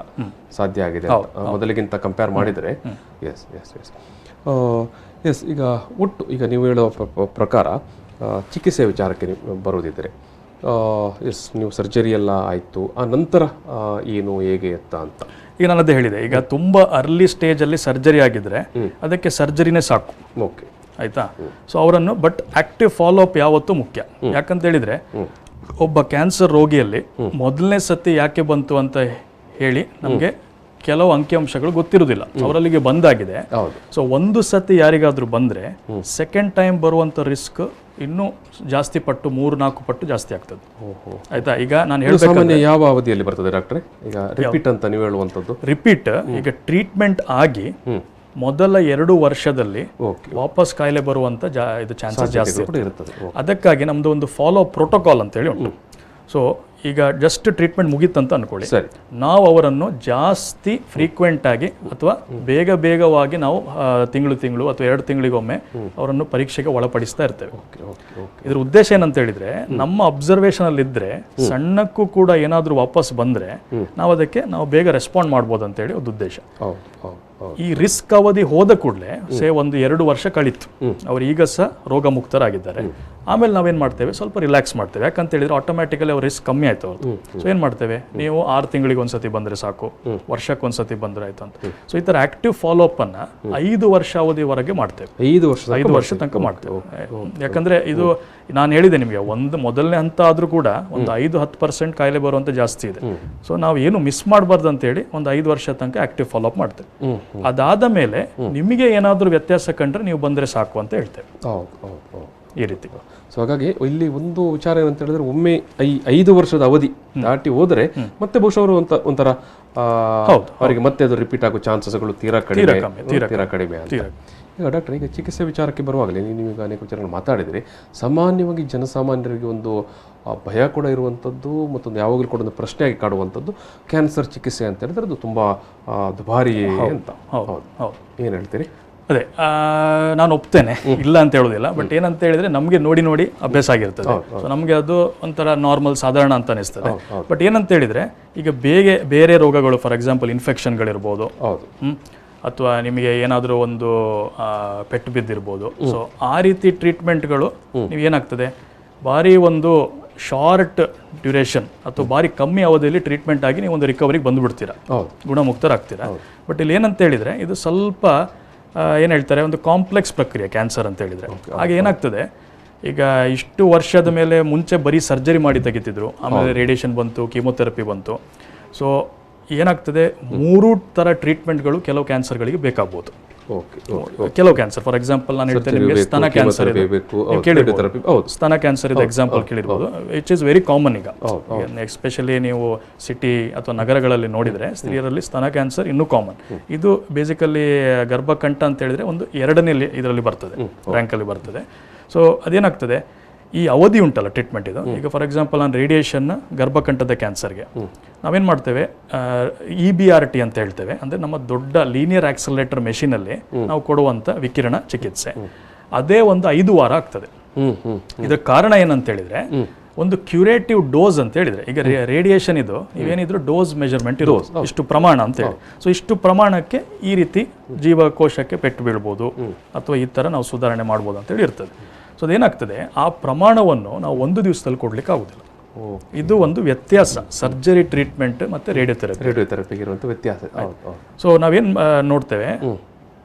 ಮೊದಲಿಗಿಂತ ಕಂಪೇರ್ ಮಾಡಿದರೆ. ಎಸ್ ಈಗ ಒಟ್ಟು ಈಗ ನೀವು ಹೇಳುವ ಪ್ರಕಾರ ಚಿಕಿತ್ಸೆ ವಿಚಾರಕ್ಕೆ ಬರೋದಿದ್ದರೆ ನೀವು ಸರ್ಜರಿ ಎಲ್ಲ ಆಯಿತು, ಆ ನಂತರ ಏನು ಹೇಗೆ ಅಂತ ಈಗ ನಾನು ಅದೇ ಹೇಳಿದೆ. ಈಗ ತುಂಬಾ ಅರ್ಲಿ ಸ್ಟೇಜಲ್ಲಿ ಸರ್ಜರಿ ಆಗಿದ್ರೆ ಅದಕ್ಕೆ ಸರ್ಜರಿನೇ ಸಾಕು. ಓಕೆ ಆಯ್ತಾ. ಸೊ ಅವರನ್ನು ಬಟ್ ಆಕ್ಟಿವ್ ಫಾಲೋ ಅಪ್ ಯಾವತ್ತೂ ಮುಖ್ಯ. ಯಾಕಂತ ಹೇಳಿದ್ರೆ ಒಬ್ಬ ಕ್ಯಾನ್ಸರ್ ರೋಗಿಯಲ್ಲಿ ಮೊದಲನೇ ಸತಿ ಯಾಕೆ ಬಂತು ಅಂತ ಹೇಳಿ ನಮಗೆ ಕೆಲವು ಅಂಕಿಅಂಶಗಳು ಗೊತ್ತಿರುವುದಿಲ್ಲ. ಅವರಲ್ಲಿಗೆ ಬಂದಾಗಿದೆ. ಸೊ ಒಂದು ಸತಿ ಯಾರಿಗಾದ್ರೂ ಬಂದ್ರೆ ಸೆಕೆಂಡ್ ಟೈಮ್ ಬರುವಂತ ರಿಸ್ಕ್ ಇನ್ನೂ ಜಾಸ್ತಿ ಪಟ್ಟು 3-4 ಪಟ್ಟು ಜಾಸ್ತಿ ಆಗ್ತದೆ. ಆಯ್ತಾ. ಈಗ ನಾನು ಹೇಳ್ಬೇಕು ಯಾವ ಅವಧಿಯಲ್ಲಿ ಬರ್ತದೆ ಡಾಕ್ಟ್ರೆ? ಈಗ ರಿಪೀಟ್ ಅಂತ ನೀವು ಹೇಳುವಂಥದ್ದು. ರಿಪೀಟ್ ಈಗ ಟ್ರೀಟ್ಮೆಂಟ್ ಆಗಿ ಮೊದಲ 2 ವರ್ಷದಲ್ಲಿ ವಾಪಸ್ ಕಾಯಿಲೆ ಬರುವಂತ ಇದು ಚಾನ್ಸಸ್ ಜಾಸ್ತಿ ಇರ್ತದೆ. ಅದಕ್ಕಾಗಿ ನಮ್ದು ಒಂದು ಫಾಲೋ ಪ್ರೋಟೋಕಾಲ್ ಅಂತ ಹೇಳಿ ಉಂಟು. ಸೊ ಈಗ ಜಸ್ಟ್ ಟ್ರೀಟ್ಮೆಂಟ್ ಮುಗೀತಂತ ಅನ್ಕೊಳ್ಳಿ, ನಾವು ಅವರನ್ನು ಜಾಸ್ತಿ ಫ್ರೀಕ್ವೆಂಟ್ ಆಗಿ ಅಥವಾ ಬೇಗವಾಗಿ ನಾವು ತಿಂಗಳು ಅಥವಾ 2 ತಿಂಗಳಿಗೊಮ್ಮೆ ಅವರನ್ನು ಪರೀಕ್ಷೆಗೆ ಒಳಪಡಿಸ್ತಾ ಇರ್ತೇವೆ. ಇದ್ರ ಉದ್ದೇಶ ಏನಂತ ಹೇಳಿದ್ರೆ ನಮ್ಮ ಅಬ್ಸರ್ವೇಷನ್ ಅಲ್ಲಿ ಇದ್ರೆ ಸಣ್ಣಕ್ಕೂ ಕೂಡ ಏನಾದ್ರೂ ವಾಪಸ್ ಬಂದ್ರೆ ನಾವು ಬೇಗ ರೆಸ್ಪಾಂಡ್ ಮಾಡ್ಬೋದು ಅಂತ ಹೇಳಿ ಒಂದು ಉದ್ದೇಶ. ಈ ರಿಸ್ಕ್ ಅವಧಿ ಹೋದ ಕೂಡಲೇ ಒಂದು 2 ವರ್ಷ ಕಳೀತು, ಅವ್ರು ಈಗ ಸಹ ರೋಗ ಮುಕ್ತರಾಗಿದ್ದಾರೆ. ಆಮೇಲೆ ನಾವೇನ್ ಮಾಡ್ತೇವೆ, ಸ್ವಲ್ಪ ರಿಲ್ಯಾಕ್ಸ್ ಮಾಡ್ತೇವೆ. ಯಾಕಂತ ಹೇಳಿದ್ರೆ ಆಟೋಮ್ಯಾಟಿಕಲಿ ಅವ್ರ ರಿಸ್ಕ್ ಕಮ್ಮಿ ಆಯ್ತು ಅವ್ರದ್ದು. ಸೊ ಏನ್ ಮಾಡ್ತೇವೆ, ನೀವು 6 ತಿಂಗಳಿಗೆ ಒಂದ್ಸತಿ ಬಂದ್ರೆ ಸಾಕು, ವರ್ಷಕ್ಕೆ ಒಂದ್ಸತಿ ಬಂದ್ರೆ ಆಯ್ತು ಅಂತ. ಸೊ ಈ ತರ ಆಕ್ಟಿವ್ ಫಾಲೋ ಅಪ್ ಅನ್ನ 5 ವರ್ಷ ಅವಧಿವರೆಗೆ ಮಾಡ್ತೇವೆ. 5 ವರ್ಷ ತನಕ ಮಾಡ್ತೇವೆ. ಯಾಕಂದ್ರೆ ಇದು ನಾನು ಹೇಳಿದೆ ನಿಮಗೆ, ಒಂದು ಮೊದಲನೇ ಹಂತ ಆದ್ರೂ ಕೂಡ ಒಂದು 5-10% ಕಾಯಿಲೆ ಬರುವಂತ ಜಾಸ್ತಿ ಇದೆ. ಸೊ ನಾವು ಏನು ಮಿಸ್ ಮಾಡಬಾರ್ದು ಅಂತ ಹೇಳಿ ಒಂದು 5 ವರ್ಷ ತನಕ ಆಕ್ಟಿವ್ ಫಾಲೋ ಅಪ್ ಮಾಡ್ತೇವೆ. ಅದಾದ ಮೇಲೆ ನಿಮಗೆ ಏನಾದ್ರೂ ವ್ಯತ್ಯಾಸ ಕಂಡ್ರೆ ನೀವು ಬಂದ್ರೆ ಸಾಕು ಅಂತ ಹೇಳ್ತೇವೆ. ಈ ರೀತಿ. ಸೊ ಹಾಗಾಗಿ ಇಲ್ಲಿ ಒಂದು ವಿಚಾರ ಏನಂತ ಹೇಳಿದ್ರೆ, ಒಮ್ಮೆ 5 ವರ್ಷದ ಅವಧಿ ದಾಟಿ ಹೋದ್ರೆ ಮತ್ತೆ ಬಹುಶಃ ಅವರು ಒಂಥರ ಅವರಿಗೆ ಮತ್ತೆ ಅದು ರಿಪೀಟ್ ಆಗೋ ಚಾನ್ಸಸ್ಗಳು ತೀರಾ ಕಡಿಮೆ ಅಂತ. ಈಗ ಡಾಕ್ಟರ್, ಈಗ ಚಿಕಿತ್ಸೆ ವಿಚಾರಕ್ಕೆ ಬರುವಾಗಲೇ ನೀವೀಗ ಅನೇಕ ವಿಚಾರಗಳು ಮಾತಾಡಿದ್ರಿ. ಸಾಮಾನ್ಯವಾಗಿ ಜನಸಾಮಾನ್ಯರಿಗೆ ಒಂದು ಭಯ ಕೂಡ ಇರುವಂಥದ್ದು, ಮತ್ತೊಂದು ಯಾವಾಗಲೂ ಕೂಡ ಒಂದು ಪ್ರಶ್ನೆಯಾಗಿ ಕಾಡುವಂಥದ್ದು ಕ್ಯಾನ್ಸರ್ ಚಿಕಿತ್ಸೆ ಅಂತ ಹೇಳಿದ್ರೆ ಅದು ತುಂಬ ದುಬಾರಿ ಅಂತ. ಏನು ಹೇಳ್ತೀರಿ? ಅದೇ ನಾನು ಒಪ್ತೇನೆ, ಇಲ್ಲ ಅಂತ ಹೇಳೋದಿಲ್ಲ. ಬಟ್ ಏನಂತ ಹೇಳಿದ್ರೆ ನಮಗೆ ನೋಡಿ ಅಭ್ಯಾಸ ಆಗಿರ್ತದೆ. ಸೊ ನಮಗೆ ಅದು ಒಂಥರ ನಾರ್ಮಲ್, ಸಾಧಾರಣ ಅಂತ ಅನಿಸ್ತದೆ. ಬಟ್ ಏನಂತ ಹೇಳಿದ್ರೆ ಈಗ ಬೇರೆ ರೋಗಗಳು, ಫಾರ್ ಎಕ್ಸಾಂಪಲ್ ಇನ್ಫೆಕ್ಷನ್ಗಳಿರ್ಬೋದು, ಅಥವಾ ನಿಮಗೆ ಏನಾದರೂ ಒಂದು ಪೆಟ್ಟು ಬಿದ್ದಿರ್ಬೋದು. ಸೊ ಆ ರೀತಿ ಟ್ರೀಟ್ಮೆಂಟ್ಗಳು ನೀವು ಏನಾಗ್ತದೆ, ಭಾರಿ ಒಂದು ಶಾರ್ಟ್ ಡ್ಯೂರೇಷನ್ ಅಥವಾ ಭಾರಿ ಕಮ್ಮಿ ಅವಧಿಯಲ್ಲಿ ಟ್ರೀಟ್ಮೆಂಟ್ ಆಗಿ ನೀವು ಒಂದು ರಿಕವರಿಗೆ ಬಂದುಬಿಡ್ತೀರಾ, ಗುಣಮುಕ್ತರಾಗ್ತೀರಾ. ಬಟ್ ಇಲ್ಲಿ ಏನಂತ ಹೇಳಿದ್ರೆ ಇದು ಸ್ವಲ್ಪ ಏನು ಹೇಳ್ತಾರೆ, ಒಂದು ಕಾಂಪ್ಲೆಕ್ಸ್ ಪ್ರಕ್ರಿಯೆ ಕ್ಯಾನ್ಸರ್ ಅಂತ ಹೇಳಿದ್ರೆ. ಹಾಗೆ ಏನಾಗ್ತದೆ, ಈಗ ಇಷ್ಟು ವರ್ಷದ ಮೇಲೆ ಮುಂಚೆ ಬರೀ ಸರ್ಜರಿ ಮಾಡಿ ತೆಗಿತಿದ್ರು, ಆಮೇಲೆ ರೇಡಿಯೇಷನ್ ಬಂತು, ಕೀಮೋಥೆರಪಿ ಬಂತು. ಸೊ ಏನಾಗ್ತದೆ, 3 ಥರ ಟ್ರೀಟ್ಮೆಂಟ್ಗಳು ಕೆಲವು ಕ್ಯಾನ್ಸರ್ಗಳಿಗೆ ಬೇಕಾಗ್ಬೋದು. ಕೆಲವು ಕ್ಯಾನ್ಸರ್, ಫಾರ್ ಎಕ್ಸಾಂಪಲ್ ನಾನು ಹೇಳ್ತೇನೆ ನಿಮಗೆ, ಸ್ತನ ಕ್ಯಾನ್ಸರ್ ಇದೆ, ಸ್ತನ ಕ್ಯಾನ್ಸರ್ ಇದೆ ಎಕ್ಸಾಂಪಲ್ ಕೇಳಿರ್ಬೋದು. ಇಟ್ ಈಸ್ ವೆರಿ ಕಾಮನ್ ಈಗ, ಎಸ್ಪೆಷಲಿ ನೀವು ಸಿಟಿ ಅಥವಾ ನಗರಗಳಲ್ಲಿ ನೋಡಿದ್ರೆ ಸ್ತ್ರೀಯರಲ್ಲಿ ಸ್ತನ ಕ್ಯಾನ್ಸರ್ ಇನ್ನೂ ಕಾಮನ್. ಇದು ಬೇಸಿಕಲಿ ಗರ್ಭಕಂಠ ಅಂತ ಹೇಳಿದ್ರೆ ಒಂದು 2ನೇ ಇದರಲ್ಲಿ ಬರ್ತದೆ, ರ್ಯಾಂಕಲ್ಲಿ ಬರ್ತದೆ. ಸೊ ಅದೇನಾಗ್ತದೆ, ಈ ಅವಧಿ ಉಂಟಲ್ಲ ಟ್ರೀಟ್ಮೆಂಟ್ ಇದು, ಈಗ ಫಾರ್ ಎಕ್ಸಾಂಪಲ್ ನಾನು ರೇಡಿಯೇಷನ್ ಗರ್ಭಕಂಠದ ಕ್ಯಾನ್ಸರ್ಗೆ ನಾವೇನು ಮಾಡ್ತೇವೆ, EBRT ಅಂತ ಹೇಳ್ತೇವೆ, ಅಂದರೆ ನಮ್ಮ ದೊಡ್ಡ ಲೀನಿಯರ್ ಆಕ್ಸಲರೇಟರ್ ಮೆಷಿನಲ್ಲಿ ನಾವು ಕೊಡುವಂಥ ವಿಕಿರಣ ಚಿಕಿತ್ಸೆ. ಅದೇ ಒಂದು 5 ವಾರ ಆಗ್ತದೆ. ಇದಕ್ಕೆ ಕಾರಣ ಏನಂತ ಹೇಳಿದ್ರೆ, ಒಂದು ಕ್ಯೂರೇಟಿವ್ ಡೋಸ್ ಅಂತ ಹೇಳಿದ್ರೆ, ಈಗ ರೇಡಿಯೇಷನ್ ಇದು ನೀವೇನಿದ್ರು ಡೋಸ್ ಮೆಜರ್ಮೆಂಟ್ ಇರೋದು ಇಷ್ಟು ಪ್ರಮಾಣ ಅಂತ ಹೇಳಿ. ಸೊ ಇಷ್ಟು ಪ್ರಮಾಣಕ್ಕೆ ಈ ರೀತಿ ಜೀವಕೋಶಕ್ಕೆ ಪೆಟ್ಟು ಬೀಳ್ಬೋದು ಅಥವಾ ಈ ಥರ ನಾವು ಸುಧಾರಣೆ ಮಾಡ್ಬೋದು ಅಂತೇಳಿ ಇರ್ತದೆ. ಸೊ ಅದೇನಾಗ್ತದೆ, ಆ ಪ್ರಮಾಣವನ್ನು ನಾವು ಒಂದು ದಿವಸದಲ್ಲಿ ಕೊಡ್ಲಿಕ್ಕೆ ಆಗುದಿಲ್ಲ. ಇದು ಒಂದು ವ್ಯತ್ಯಾಸ ಸರ್ಜರಿ ಟ್ರೀಟ್ಮೆಂಟ್ ಮತ್ತೆ ರೇಡಿಯೋಥೆರಪಿಗೆ ಇರುವಂಥ ವ್ಯತ್ಯಾಸ. ಸೊ ನಾವೇನು ನೋಡ್ತೇವೆ,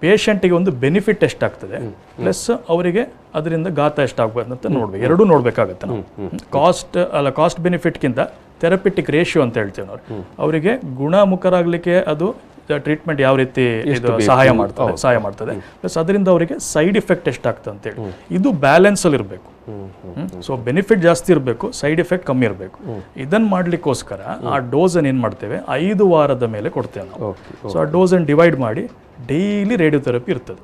ಪೇಷಂಟಿಗೆ ಒಂದು ಬೆನಿಫಿಟ್ ಎಷ್ಟಾಗ್ತದೆ ಪ್ಲಸ್ ಅವರಿಗೆ ಅದರಿಂದ ಘಾತ ಎಷ್ಟಾಗ್ಬೋದು ಅಂತ ನೋಡ್ಬೇಕು, ಎರಡೂ ನೋಡ್ಬೇಕಾಗತ್ತೆ ನಾವು. ಕಾಸ್ಟ್ ಬೆನಿಫಿಟ್ಗಿಂತ ಥೆರಪಿಟಿಕ್ ರೇಷಿಯೋ ಅಂತ ಹೇಳ್ತೇವೆ ನಾವು. ಅವರಿಗೆ ಗುಣಮುಖರಾಗಲಿಕ್ಕೆ ಅದು ಟ್ರೀಟ್ಮೆಂಟ್ ಯಾವ ರೀತಿ ಇದು ಸಹಾಯ ಮಾಡ್ತದೆ ಪ್ಲಸ್ ಅದರಿಂದ ಅವರಿಗೆ ಸೈಡ್ ಇಫೆಕ್ಟ್ ಎಷ್ಟಾಗ್ತದೆ ಅಂತೇಳಿ, ಇದು ಬ್ಯಾಲೆನ್ಸಲ್ಲಿ ಇರಬೇಕು. ಸೊ ಬೆನಿಫಿಟ್ ಜಾಸ್ತಿ ಇರಬೇಕು, ಸೈಡ್ ಎಫೆಕ್ಟ್ ಕಮ್ಮಿ ಇರಬೇಕು. ಇದನ್ನು ಮಾಡ್ಲಿಕ್ಕೋಸ್ಕರ ಆ ಡೋಸನ್ನು ಏನು ಮಾಡ್ತೇವೆ, 5 ವಾರದ ಮೇಲೆ ಕೊಡ್ತೇವೆ ನಾವು. ಸೊ ಆ ಡೋಸನ್ನು ಡಿವೈಡ್ ಮಾಡಿ ಡೈಲಿ ರೇಡಿಯೋಥೆರಪಿ ಇರ್ತದೆ.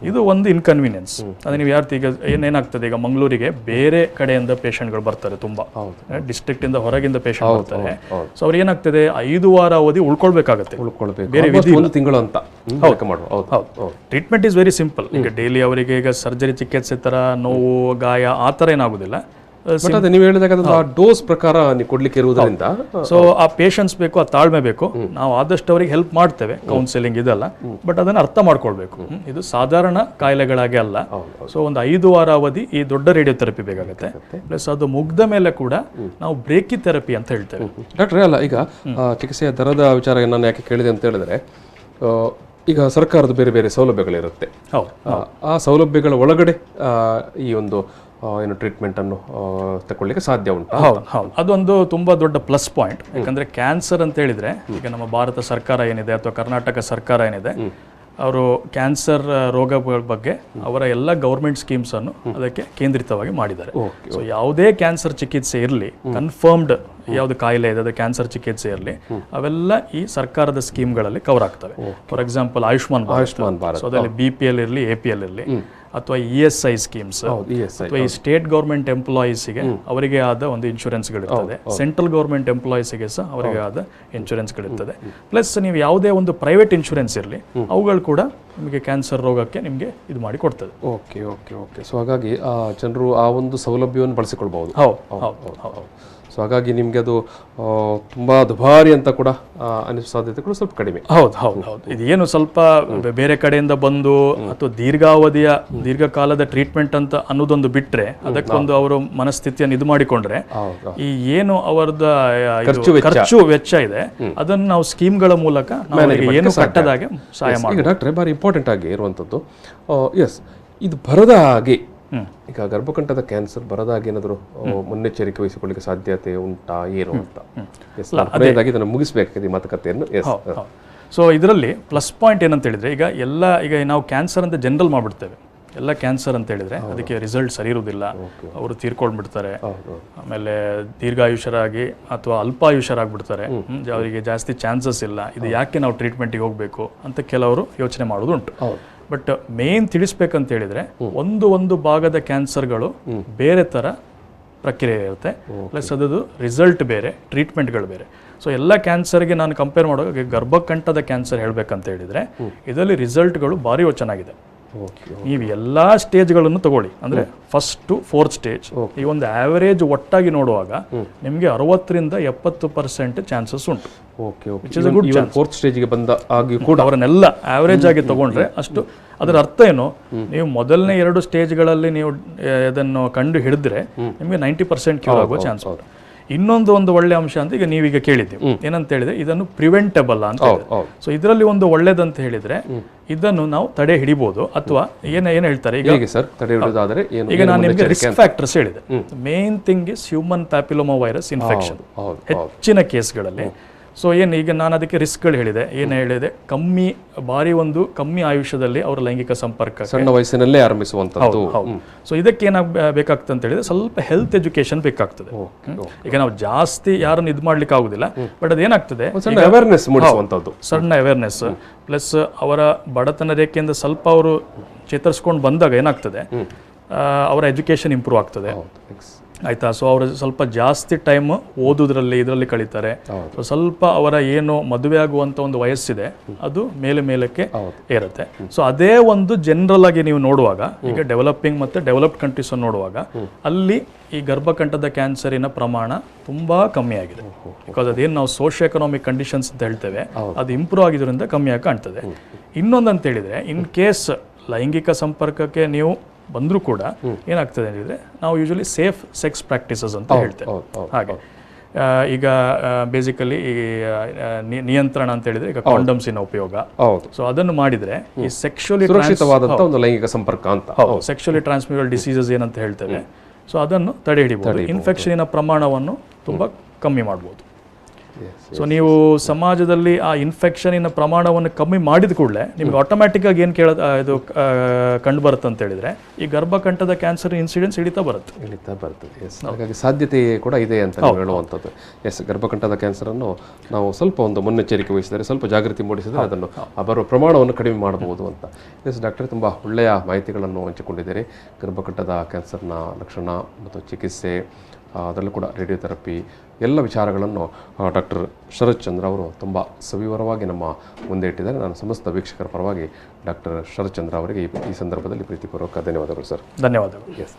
ಇದು ಒಂದು ಇನ್ಕನ್ವೀನಿಯನ್ಸ್. ಅದು ನೀವು ಈಗ ಏನಾಗ್ತದೆ, ಈಗ ಮಂಗಳೂರಿಗೆ ಬೇರೆ ಕಡೆಯಿಂದ ಪೇಷಂಟ್ಗಳು ಬರ್ತಾರೆ, ತುಂಬಾ ಡಿಸ್ಟ್ರಿಕ್ಟ್ ಇಂದ ಹೊರಗಿಂದ ಪೇಷಂಟ್ ಬರ್ತಾರೆ. ಸೊ ಅವ್ರು ಏನಾಗ್ತದೆ, 5 ವಾರ ಅವಧಿ ಉಳ್ಕೊಳ್ಬೇಕಾಗತ್ತೆ, ಬೇರೆ ತಿಂಗಳು ಅಂತ. Treatment is very simple. ಈಗ ಡೈಲಿ ಅವರಿಗೆ ಈಗ ಸರ್ಜರಿ ಚಿಕಿತ್ಸೆ ತರ ನೋವು ಗಾಯ ಆ ಥರ ಏನಾಗುದಿಲ್ಲ. ನೀವು ಹೇಳಿದಾಗ ಡೋಸ್ ಪ್ರಕಾರ ನೀವು ಕೊಡ್ಲಿಕ್ಕೆ ಇರುವುದರಿಂದ ಸೊ ಆ ಪೇಷನ್ಸ್ ಬೇಕು, ಆ ತಾಳ್ಮೆ ಬೇಕು. ನಾವು ಆದಷ್ಟು ಅವರಿಗೆ ಹೆಲ್ಪ್ ಮಾಡ್ತೇವೆ, ಕೌನ್ಸಿಲಿಂಗ್ ಇದೆಲ್ಲ, ಬಟ್ ಅದನ್ನು ಅರ್ಥ ಮಾಡ್ಕೊಳ್ಬೇಕು. ಇದು ಸಾಧಾರಣ ಕಾಯಿಲೆಗಳಾಗೆ ಅಲ್ಲ. ಸೊ ಒಂದು 5 ವಾರ ಅವಧಿ ಈ ದೊಡ್ಡ ರೇಡಿಯೋಥೆರಪಿ ಬೇಕಾಗುತ್ತೆ. ಪ್ಲಸ್ ಅದು ಮುಗ್ದ ಮೇಲೆ ಕೂಡ ನಾವು ಬ್ರೇಕಿ ಥೆರಪಿ ಅಂತ ಹೇಳ್ತೇವೆ. ಡಾಕ್ಟ್ರೇ, ಅಲ್ಲ ಈಗ ಚಿಕಿತ್ಸೆಯ ದರದ ವಿಚಾರ ನಾನು ಯಾಕೆ ಕೇಳಿದೆ ಅಂತ ಹೇಳಿದ್ರೆ, ಈಗ ಸರ್ಕಾರದ ಬೇರೆ ಬೇರೆ ಸೌಲಭ್ಯಗಳಿರುತ್ತೆ. ಆ ಸೌಲಭ್ಯಗಳ ಒಳಗಡೆ ಈ ಒಂದು ಏನು ಟ್ರೀಟ್ಮೆಂಟ್ ಅನ್ನು ತಗೊಳ್ಳಿಕ್ಕೆ ಸಾಧ್ಯ ಉಂಟು? ಹೌದು, ಅದೊಂದು ತುಂಬಾ ದೊಡ್ಡ ಪ್ಲಸ್ ಪಾಯಿಂಟ್. ಯಾಕಂದ್ರೆ ಕ್ಯಾನ್ಸರ್ ಅಂತ ಹೇಳಿದ್ರೆ, ಈಗ ನಮ್ಮ ಭಾರತ ಸರ್ಕಾರ ಏನಿದೆ ಅಥವಾ ಕರ್ನಾಟಕ ಸರ್ಕಾರ ಏನಿದೆ, ಅವರು ಕ್ಯಾನ್ಸರ್ ರೋಗಗಳ ಬಗ್ಗೆ ಅವರ ಎಲ್ಲ ಗೌರ್ಮೆಂಟ್ ಸ್ಕೀಮ್ಸ್ ಅನ್ನು ಅದಕ್ಕೆ ಕೇಂದ್ರಿತವಾಗಿ ಮಾಡಿದ್ದಾರೆ. ಸೊ ಯಾವುದೇ ಕ್ಯಾನ್ಸರ್ ಚಿಕಿತ್ಸೆ ಇರಲಿ, ಕನ್ಫರ್ಮ್ಡ್ ಯಾವ್ದು ಕಾಯಿಲೆ ಇದೆ ಅದು ಕ್ಯಾನ್ಸರ್ ಚಿಕಿತ್ಸೆ ಇರಲಿ, ಅವೆಲ್ಲ ಈ ಸರ್ಕಾರದ ಸ್ಕೀಮ್ಗಳಲ್ಲಿ ಕವರ್ ಆಗ್ತವೆ. For example Ayushman Bharat, so ಅದರಲ್ಲಿ BPL ಇರಲಿ APL ಇರಲಿ, ಅಥವಾ ESI ಸ್ಕೀಮ್ಸ್, ಅಥವಾ ಈ ಸ್ಟೇಟ್ ಗೌರ್ಮೆಂಟ್ ಎಂಪ್ಲಾಯೀಸ್ಗೆ ಅವರಿಗೆ ಆದ ಒಂದು ಇನ್ಶೂರೆನ್ಸ್ಗಳಿರ್ತದೆ. ಸೆಂಟ್ರಲ್ ಗೌರ್ಮೆಂಟ್ ಎಂಪ್ಲಾಯೀಸ್ಗೆ ಸಹ ಅವರಿಗೆ ಆದ ಇನ್ಶೂರೆನ್ಸ್ಗಳಿರ್ತದೆ. ಪ್ಲಸ್ ನೀವು ಯಾವುದೇ ಒಂದು ಪ್ರೈವೇಟ್ ಇನ್ಶೂರೆನ್ಸ್ ಇರಲಿ, ಅವುಗಳು ಕೂಡ ನಿಮಗೆ ಕ್ಯಾನ್ಸರ್ ರೋಗಕ್ಕೆ ನಿಮಗೆ ಇದು ಮಾಡಿ ಕೊಡ್ತದೆ. ಓಕೆ ಓಕೆ ಓಕೆ ಸೊ ಹಾಗಾಗಿ ಜನರು ಆ ಒಂದು ಸೌಲಭ್ಯವನ್ನು ಬಳಸಿಕೊಳ್ಬಹುದು. ಹೌದು. ಸೊ ಹಾಗಾಗಿ ನಿಮಗೆ ಅದು ತುಂಬ ದುಬಾರಿ ಅಂತ ಕೂಡ ಅನಿಸೋ ಸಾಧ್ಯತೆಗಳು ಸ್ವಲ್ಪ ಕಡಿಮೆ. ಹೌದು. ಇದು ಏನು ಸ್ವಲ್ಪ ಬೇರೆ ಕಡೆಯಿಂದ ಬಂದು ಅಥವಾ ದೀರ್ಘಕಾಲದ ಟ್ರೀಟ್ಮೆಂಟ್ ಅಂತ ಅನ್ನೋದೊಂದು ಬಿಟ್ರೆ, ಅದಕ್ಕೊಂದು ಅವರು ಮನಸ್ಥಿತಿಯನ್ನು ಇದು ಮಾಡಿಕೊಂಡ್ರೆ, ಈ ಏನು ಅವರದ ಖರ್ಚು ವೆಚ್ಚ ಇದೆ ಅದನ್ನು ನಾವು ಸ್ಕೀಮ್ಗಳ ಮೂಲಕ ಏನು ಕಟ್ಟದಾಗೆ ಸಹಾಯ ಮಾಡಿ. ಡಾಕ್ಟ್ರೆ, ಬಾರಿ ಇಂಪಾರ್ಟೆಂಟ್ ಆಗಿ ಇರುವಂಥದ್ದು, ಇದು ಬರದ ಹಾಗೆ ಈಗ ಗರ್ಭಕಂಠದ ಕ್ಯಾನ್ಸರ್ ಬರದಾಗಿ ಏನಾದರೂ ಮುನ್ನೆಚ್ಚರಿಕೆ ವಹಿಸಿಕೊಳ್ಳಿಕ್ಕೆ ಸಾಧ್ಯತೆ ಉಂಟಾ ಏನು ಅಂತ ಇದನ್ನು ಮುಗಿಸಬೇಕಾಗಿದೆ ಈ ಮಾತುಕತೆಯನ್ನು. ಸೊ ಇದರಲ್ಲಿ ಪ್ಲಸ್ ಪಾಯಿಂಟ್ ಏನಂತ ಹೇಳಿದ್ರೆ, ಈಗ ನಾವು ಕ್ಯಾನ್ಸರ್ ಅಂತ ಜನರಲ್ ಮಾಡಿಬಿಡ್ತೇವೆ. ಎಲ್ಲ ಕ್ಯಾನ್ಸರ್ ಅಂತ ಹೇಳಿದ್ರೆ ಅದಕ್ಕೆ ರಿಸಲ್ಟ್ ಸರಿ ಇರುವುದಿಲ್ಲ, ಅವರು ತೀರ್ಕೊಂಡ್ಬಿಡ್ತಾರೆ, ಆಮೇಲೆ ದೀರ್ಘಾಯುಷರಾಗಿ ಅಥವಾ ಅಲ್ಪಾಯುಷರಾಗ್ಬಿಡ್ತಾರೆ, ಅವರಿಗೆ ಜಾಸ್ತಿ ಚಾನ್ಸಸ್ ಇಲ್ಲ. ಇದು ಯಾಕೆ ನಾವು ಟ್ರೀಟ್ಮೆಂಟಿಗೆ ಹೋಗಬೇಕು ಅಂತ ಕೆಲವರು ಯೋಚನೆ ಮಾಡೋದು ಉಂಟು. ಬಟ್ ಮೇನ್ ತಿಳಿಸ್ಬೇಕಂತ ಹೇಳಿದ್ರೆ, ಒಂದು ಭಾಗದ ಕ್ಯಾನ್ಸರ್ಗಳು ಬೇರೆ ಥರ ಪ್ರಕ್ರಿಯೆ ಇರುತ್ತೆ, ಪ್ಲಸ್ ಅದದು ರಿಸಲ್ಟ್ ಬೇರೆ, ಟ್ರೀಟ್ಮೆಂಟ್ಗಳು ಬೇರೆ. ಸೊ ಎಲ್ಲ ಕ್ಯಾನ್ಸರ್ಗೆ ನಾನು ಕಂಪೇರ್ ಮಾಡುವಾಗ ಗರ್ಭಕಂಠದ ಕ್ಯಾನ್ಸರ್ ಹೇಳಬೇಕಂತ ಹೇಳಿದರೆ, ಇದರಲ್ಲಿ ರಿಸಲ್ಟ್ಗಳು ಭಾರಿ ಚೆನ್ನಾಗಿದೆ. ನೀವು ಎಲ್ಲ ಸ್ಟೇಜ್ಗಳನ್ನು ತಗೊಳ್ಳಿ, ಅಂದರೆ 1st to 4th ಸ್ಟೇಜ್, ಈ ಒಂದು ಆವರೇಜ್ ಒಟ್ಟಾಗಿ ನೋಡುವಾಗ ನಿಮಗೆ 60% ಚಾನ್ಸಸ್ ಉಂಟು. ಫೋರ್ತ್ ಸ್ಟೇಜ್ಗೆ ಬಂದ ಆಗಿ ಕೂಡ ಅವರನ್ನೆಲ್ಲ ಆವರೇಜ್ ಆಗಿ ತಗೊಂಡ್ರೆ ಅಷ್ಟು. ಅದರ ಅರ್ಥ ಏನು, ನೀವು ಮೊದಲನೇ 2 ಸ್ಟೇಜ್ಗಳಲ್ಲಿ ನೀವು ಅದನ್ನು ಕಂಡು ಹಿಡಿದ್ರೆ ನಿಮಗೆ 90% ಕ್ಯೂರ್ ಆಗೋ ಚಾನ್ಸ್ ಉಂಟು. ಇನ್ನೊಂದು ಒಳ್ಳೆ ಅಂಶ ಅಂತ ಈಗ ನೀವೀಗ ಕೇಳಿದ್ದೀವಿ, ಏನಂತ ಹೇಳಿದ್ರೆ ಇದನ್ನು ಪ್ರಿವೆಂಟಬಲ್ ಅಂತ. ಸೊ ಇದರಲ್ಲಿ ಒಂದು ಒಳ್ಳೇದಂತ ಹೇಳಿದ್ರೆ, ಇದನ್ನು ನಾವು ತಡೆ ಹಿಡಿಬಹುದು. ಅಥವಾ ಏನ್ ಹೇಳ್ತಾರೆ ಈಗ ನಾನು ನಿಮಗೆ ರಿಸ್ಕ್ ಫ್ಯಾಕ್ಟರ್ಸ್ ಹೇಳಿದೆ. Main thing is human papilloma virus infection ಹೆಚ್ಚಿನ ಕೇಸ್ಗಳಲ್ಲಿ. ಸೊ ಈಗ ನಾನು ಅದಕ್ಕೆ ರಿಸ್ಕ್ಗಳು ಹೇಳಿದೆ, ಕಮ್ಮಿ ಆಯುಷ್ಯದಲ್ಲಿ ಅವರ ಲೈಂಗಿಕ ಸಂಪರ್ಕ ಸಣ್ಣ ವಯಸ್ಸಿನಲ್ಲೇ ಆರಂಭಿಸುವಂಥದ್ದು. ಸೊ ಇದಕ್ಕೆ ಏನಾಗಬೇಕಾಗ್ತದೆ ಅಂತ ಹೇಳಿದ್ರೆ, ಸ್ವಲ್ಪ ಹೆಲ್ತ್ ಎಜುಕೇಶನ್ ಬೇಕಾಗ್ತದೆ. ಈಗ ನಾವು ಜಾಸ್ತಿ ಯಾರನ್ನು ಇದು ಮಾಡ್ಲಿಕ್ಕೆ ಆಗುದಿಲ್ಲ, ಬಟ್ ಅದೇನಾಗ್ತದೆ ಸಣ್ಣ ಅವೇರ್ನೆಸ್ ಪ್ಲಸ್ ಅವರ ಬಡತನ ರೇಖೆಯಿಂದ ಸ್ವಲ್ಪ ಅವರು ಚೇತರಿಸ್ಕೊಂಡು ಬಂದಾಗ ಏನಾಗ್ತದೆ, ಅವರ ಎಜುಕೇಷನ್ ಇಂಪ್ರೂವ್ ಆಗ್ತದೆ ಹೌದು ಎಕ್ಸ್ ಆಯಿತಾ. ಸೊ ಅವರು ಸ್ವಲ್ಪ ಜಾಸ್ತಿ ಟೈಮ್ ಓದೋದ್ರಲ್ಲಿ ಇದರಲ್ಲಿ ಕಳೀತಾರೆ. ಸೊ ಸ್ವಲ್ಪ ಅವರ ಏನು ಮದುವೆ ಆಗುವಂಥ ಒಂದು ವಯಸ್ಸಿದೆ ಅದು ಮೇಲಕ್ಕೆ ಏರುತ್ತೆ. ಸೊ ಅದೇ ಒಂದು ಜನರಲ್ ಆಗಿ ನೀವು ನೋಡುವಾಗ ಈಗ ಡೆವಲಪಿಂಗ್ ಮತ್ತು ಡೆವಲಪ್ಡ್ ಕಂಟ್ರೀಸ್ ನೋಡುವಾಗ ಅಲ್ಲಿ ಈ ಗರ್ಭಕಂಠದ ಕ್ಯಾನ್ಸರಿನ ಪ್ರಮಾಣ ತುಂಬ ಕಮ್ಮಿ ಆಗಿದೆ. ಬಿಕಾಸ್ ಅದೇನು ನಾವು ಸೋಷಿಯೋ ಎಕನಾಮಿಕ್ ಕಂಡೀಷನ್ಸ್ ಅಂತ ಹೇಳ್ತೇವೆ ಅದು ಇಂಪ್ರೂವ್ ಆಗಿದ್ದರಿಂದ ಕಮ್ಮಿಯಾಗಿ ಕಾಣ್ತದೆ. ಇನ್ನೊಂದು ಅಂತ ಹೇಳಿದರೆ ಇನ್ ಕೇಸ್ ಲೈಂಗಿಕ ಸಂಪರ್ಕಕ್ಕೆ ನೀವು ಬಂದರೂ ಕೂಡ ಏನಾಗ್ತದೆ ಹೇಳಿದರೆ ನಾವು ಯೂಶಲಿ ಸೇಫ್ ಸೆಕ್ಸ್ ಪ್ರಾಕ್ಟೀಸಸ್ ಅಂತ ಹೇಳ್ತೇವೆ. ಹಾಗೆ ಈಗ ಬೇಸಿಕಲಿ ಈ ನಿಯಂತ್ರಣ ಅಂತ ಹೇಳಿದ್ರೆ ಈಗ ಕಾಂಡಮ್ಸಿನ ಉಪಯೋಗ. ಸೊ ಅದನ್ನು ಮಾಡಿದರೆ ಈ ಸೆಕ್ಷುಲಿ ಒಂದು ಲೈಂಗಿಕ ಸಂಪರ್ಕ ಅಂತ ಸೆಕ್ಷುಲಿ ಟ್ರಾನ್ಸ್ಮಿಟಬಲ್ ಡಿಸೀಸಸ್ ಏನಂತ ಹೇಳ್ತೇವೆ. ಸೊ ಅದನ್ನು ತಡೆ ಹಿಡಿಬಹುದು, ಇನ್ಫೆಕ್ಷನಿನ ಪ್ರಮಾಣವನ್ನು ತುಂಬ ಕಮ್ಮಿ ಮಾಡ್ಬೋದು. ಸೊ ನೀವು ಸಮಾಜದಲ್ಲಿ ಆ ಇನ್ಫೆಕ್ಷನಿನ ಪ್ರಮಾಣವನ್ನು ಕಮ್ಮಿ ಮಾಡಿದ ಕೂಡಲೇ ನಿಮ್ಗೆ ಆಟೋಮ್ಯಾಟಿಕ್ ಆಗಿ ಏನು ಇದು ಕಂಡು ಬರುತ್ತೆ ಅಂತ ಹೇಳಿದ್ರೆ ಈ ಗರ್ಭಕಂಠದ ಕ್ಯಾನ್ಸರ್ ಇನ್ಸಿಡೆನ್ಸ್ ಇಳಿತಾ ಬರ್ತದೆ. ಎಸ್, ಹಾಗಾಗಿ ಸಾಧ್ಯತೆ ಕೂಡ ಇದೆ ಅಂತ ನೀವು ಹೇಳುವಂಥದ್ದು. ಎಸ್, ಗರ್ಭಕಂಠದ ಕ್ಯಾನ್ಸರನ್ನು ನಾವು ಸ್ವಲ್ಪ ಒಂದು ಮುನ್ನೆಚ್ಚರಿಕೆ ವಹಿಸಿದರೆ, ಸ್ವಲ್ಪ ಜಾಗೃತಿ ಮೂಡಿಸಿದರೆ ಅದನ್ನು ಬರುವ ಪ್ರಮಾಣವನ್ನು ಕಡಿಮೆ ಮಾಡಬಹುದು ಅಂತ. ಎಸ್ ಡಾಕ್ಟರ್, ತುಂಬ ಒಳ್ಳೆಯ ಮಾಹಿತಿಗಳನ್ನು ಹಂಚಿಕೊಂಡಿದ್ದೀರಿ. ಗರ್ಭಕಂಠದ ಕ್ಯಾನ್ಸರ್ನ ಲಕ್ಷಣ ಮತ್ತು ಚಿಕಿತ್ಸೆ, ಅದರಲ್ಲೂ ಕೂಡ ರೇಡಿಯೋಥೆರಪಿ ಎಲ್ಲ ವಿಚಾರಗಳನ್ನು ಡಾಕ್ಟರ್ ಶರತ್ ಚಂದ್ರ ಅವರು ತುಂಬ ಸವಿವರವಾಗಿ ನಮ್ಮ ಮುಂದೆ ಇಟ್ಟಿದ್ದಾರೆ. ನಾನು ಸಮಸ್ತ ವೀಕ್ಷಕರ ಪರವಾಗಿ ಡಾಕ್ಟರ್ ಶರತ್ ಚಂದ್ರ ಅವರಿಗೆ ಈ ಸಂದರ್ಭದಲ್ಲಿ ಪ್ರೀತಿಪೂರ್ವಕ ಧನ್ಯವಾದಗಳು ಸರ್. ಧನ್ಯವಾದಗಳು. ಎಸ್,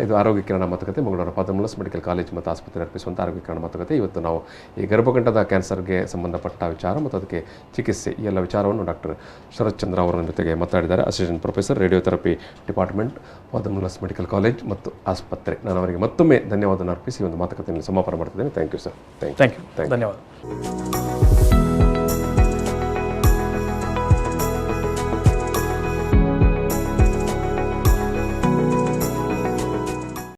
ಇದು ಆರೋಗ್ಯ ಕಿರಣ ಮಾತುಕತೆ, ಮಂಗಳೂರು ಪಾದಮುಲಸ್ ಮೆಡಿಕಲ್ ಕಾಲೇಜ್ ಮತ್ತು ಆಸ್ಪತ್ರೆ ಅರ್ಪಿಸುವಂಥ ಆರೋಗ್ಯ ಕಿರಣ ಮಾತುಕತೆ. ಇವತ್ತು ನಾವು ಈ ಗರ್ಭಕಂಠದ ಕ್ಯಾನ್ಸರ್ಗೆ ಸಂಬಂಧಪಟ್ಟ ವಿಚಾರ ಮತ್ತು ಅದಕ್ಕೆ ಚಿಕಿತ್ಸೆ ಈ ಎಲ್ಲ ವಿಚಾರವನ್ನು ಡಾಕ್ಟರ್ ಶರತ್ ಚಂದ್ರ ಅವರ ಜೊತೆಗೆ ಮಾತಾಡಿದ್ದಾರೆ. ಅಸಿಸ್ಟೆಂಟ್ ಪ್ರೊಫೆಸರ್, ರೇಡಿಯೋಥೆರಪಿ ಡಿಪಾರ್ಟ್ಮೆಂಟ್, ಪಾದಮುಲಸ್ ಮೆಡಿಕಲ್ ಕಾಲೇಜ್ ಮತ್ತು ಆಸ್ಪತ್ರೆ. ನಾನು ಅವರಿಗೆ ಮತ್ತೊಮ್ಮೆ ಧನ್ಯವಾದ ಅರ್ಪಿಸಿ ಒಂದು ಮಾತುಕತೆಯನ್ನು ಸಮಾಪನ ಮಾಡ್ತಿದ್ದೇನೆ. Thank you sir. Thank you. ಧನ್ಯವಾದ.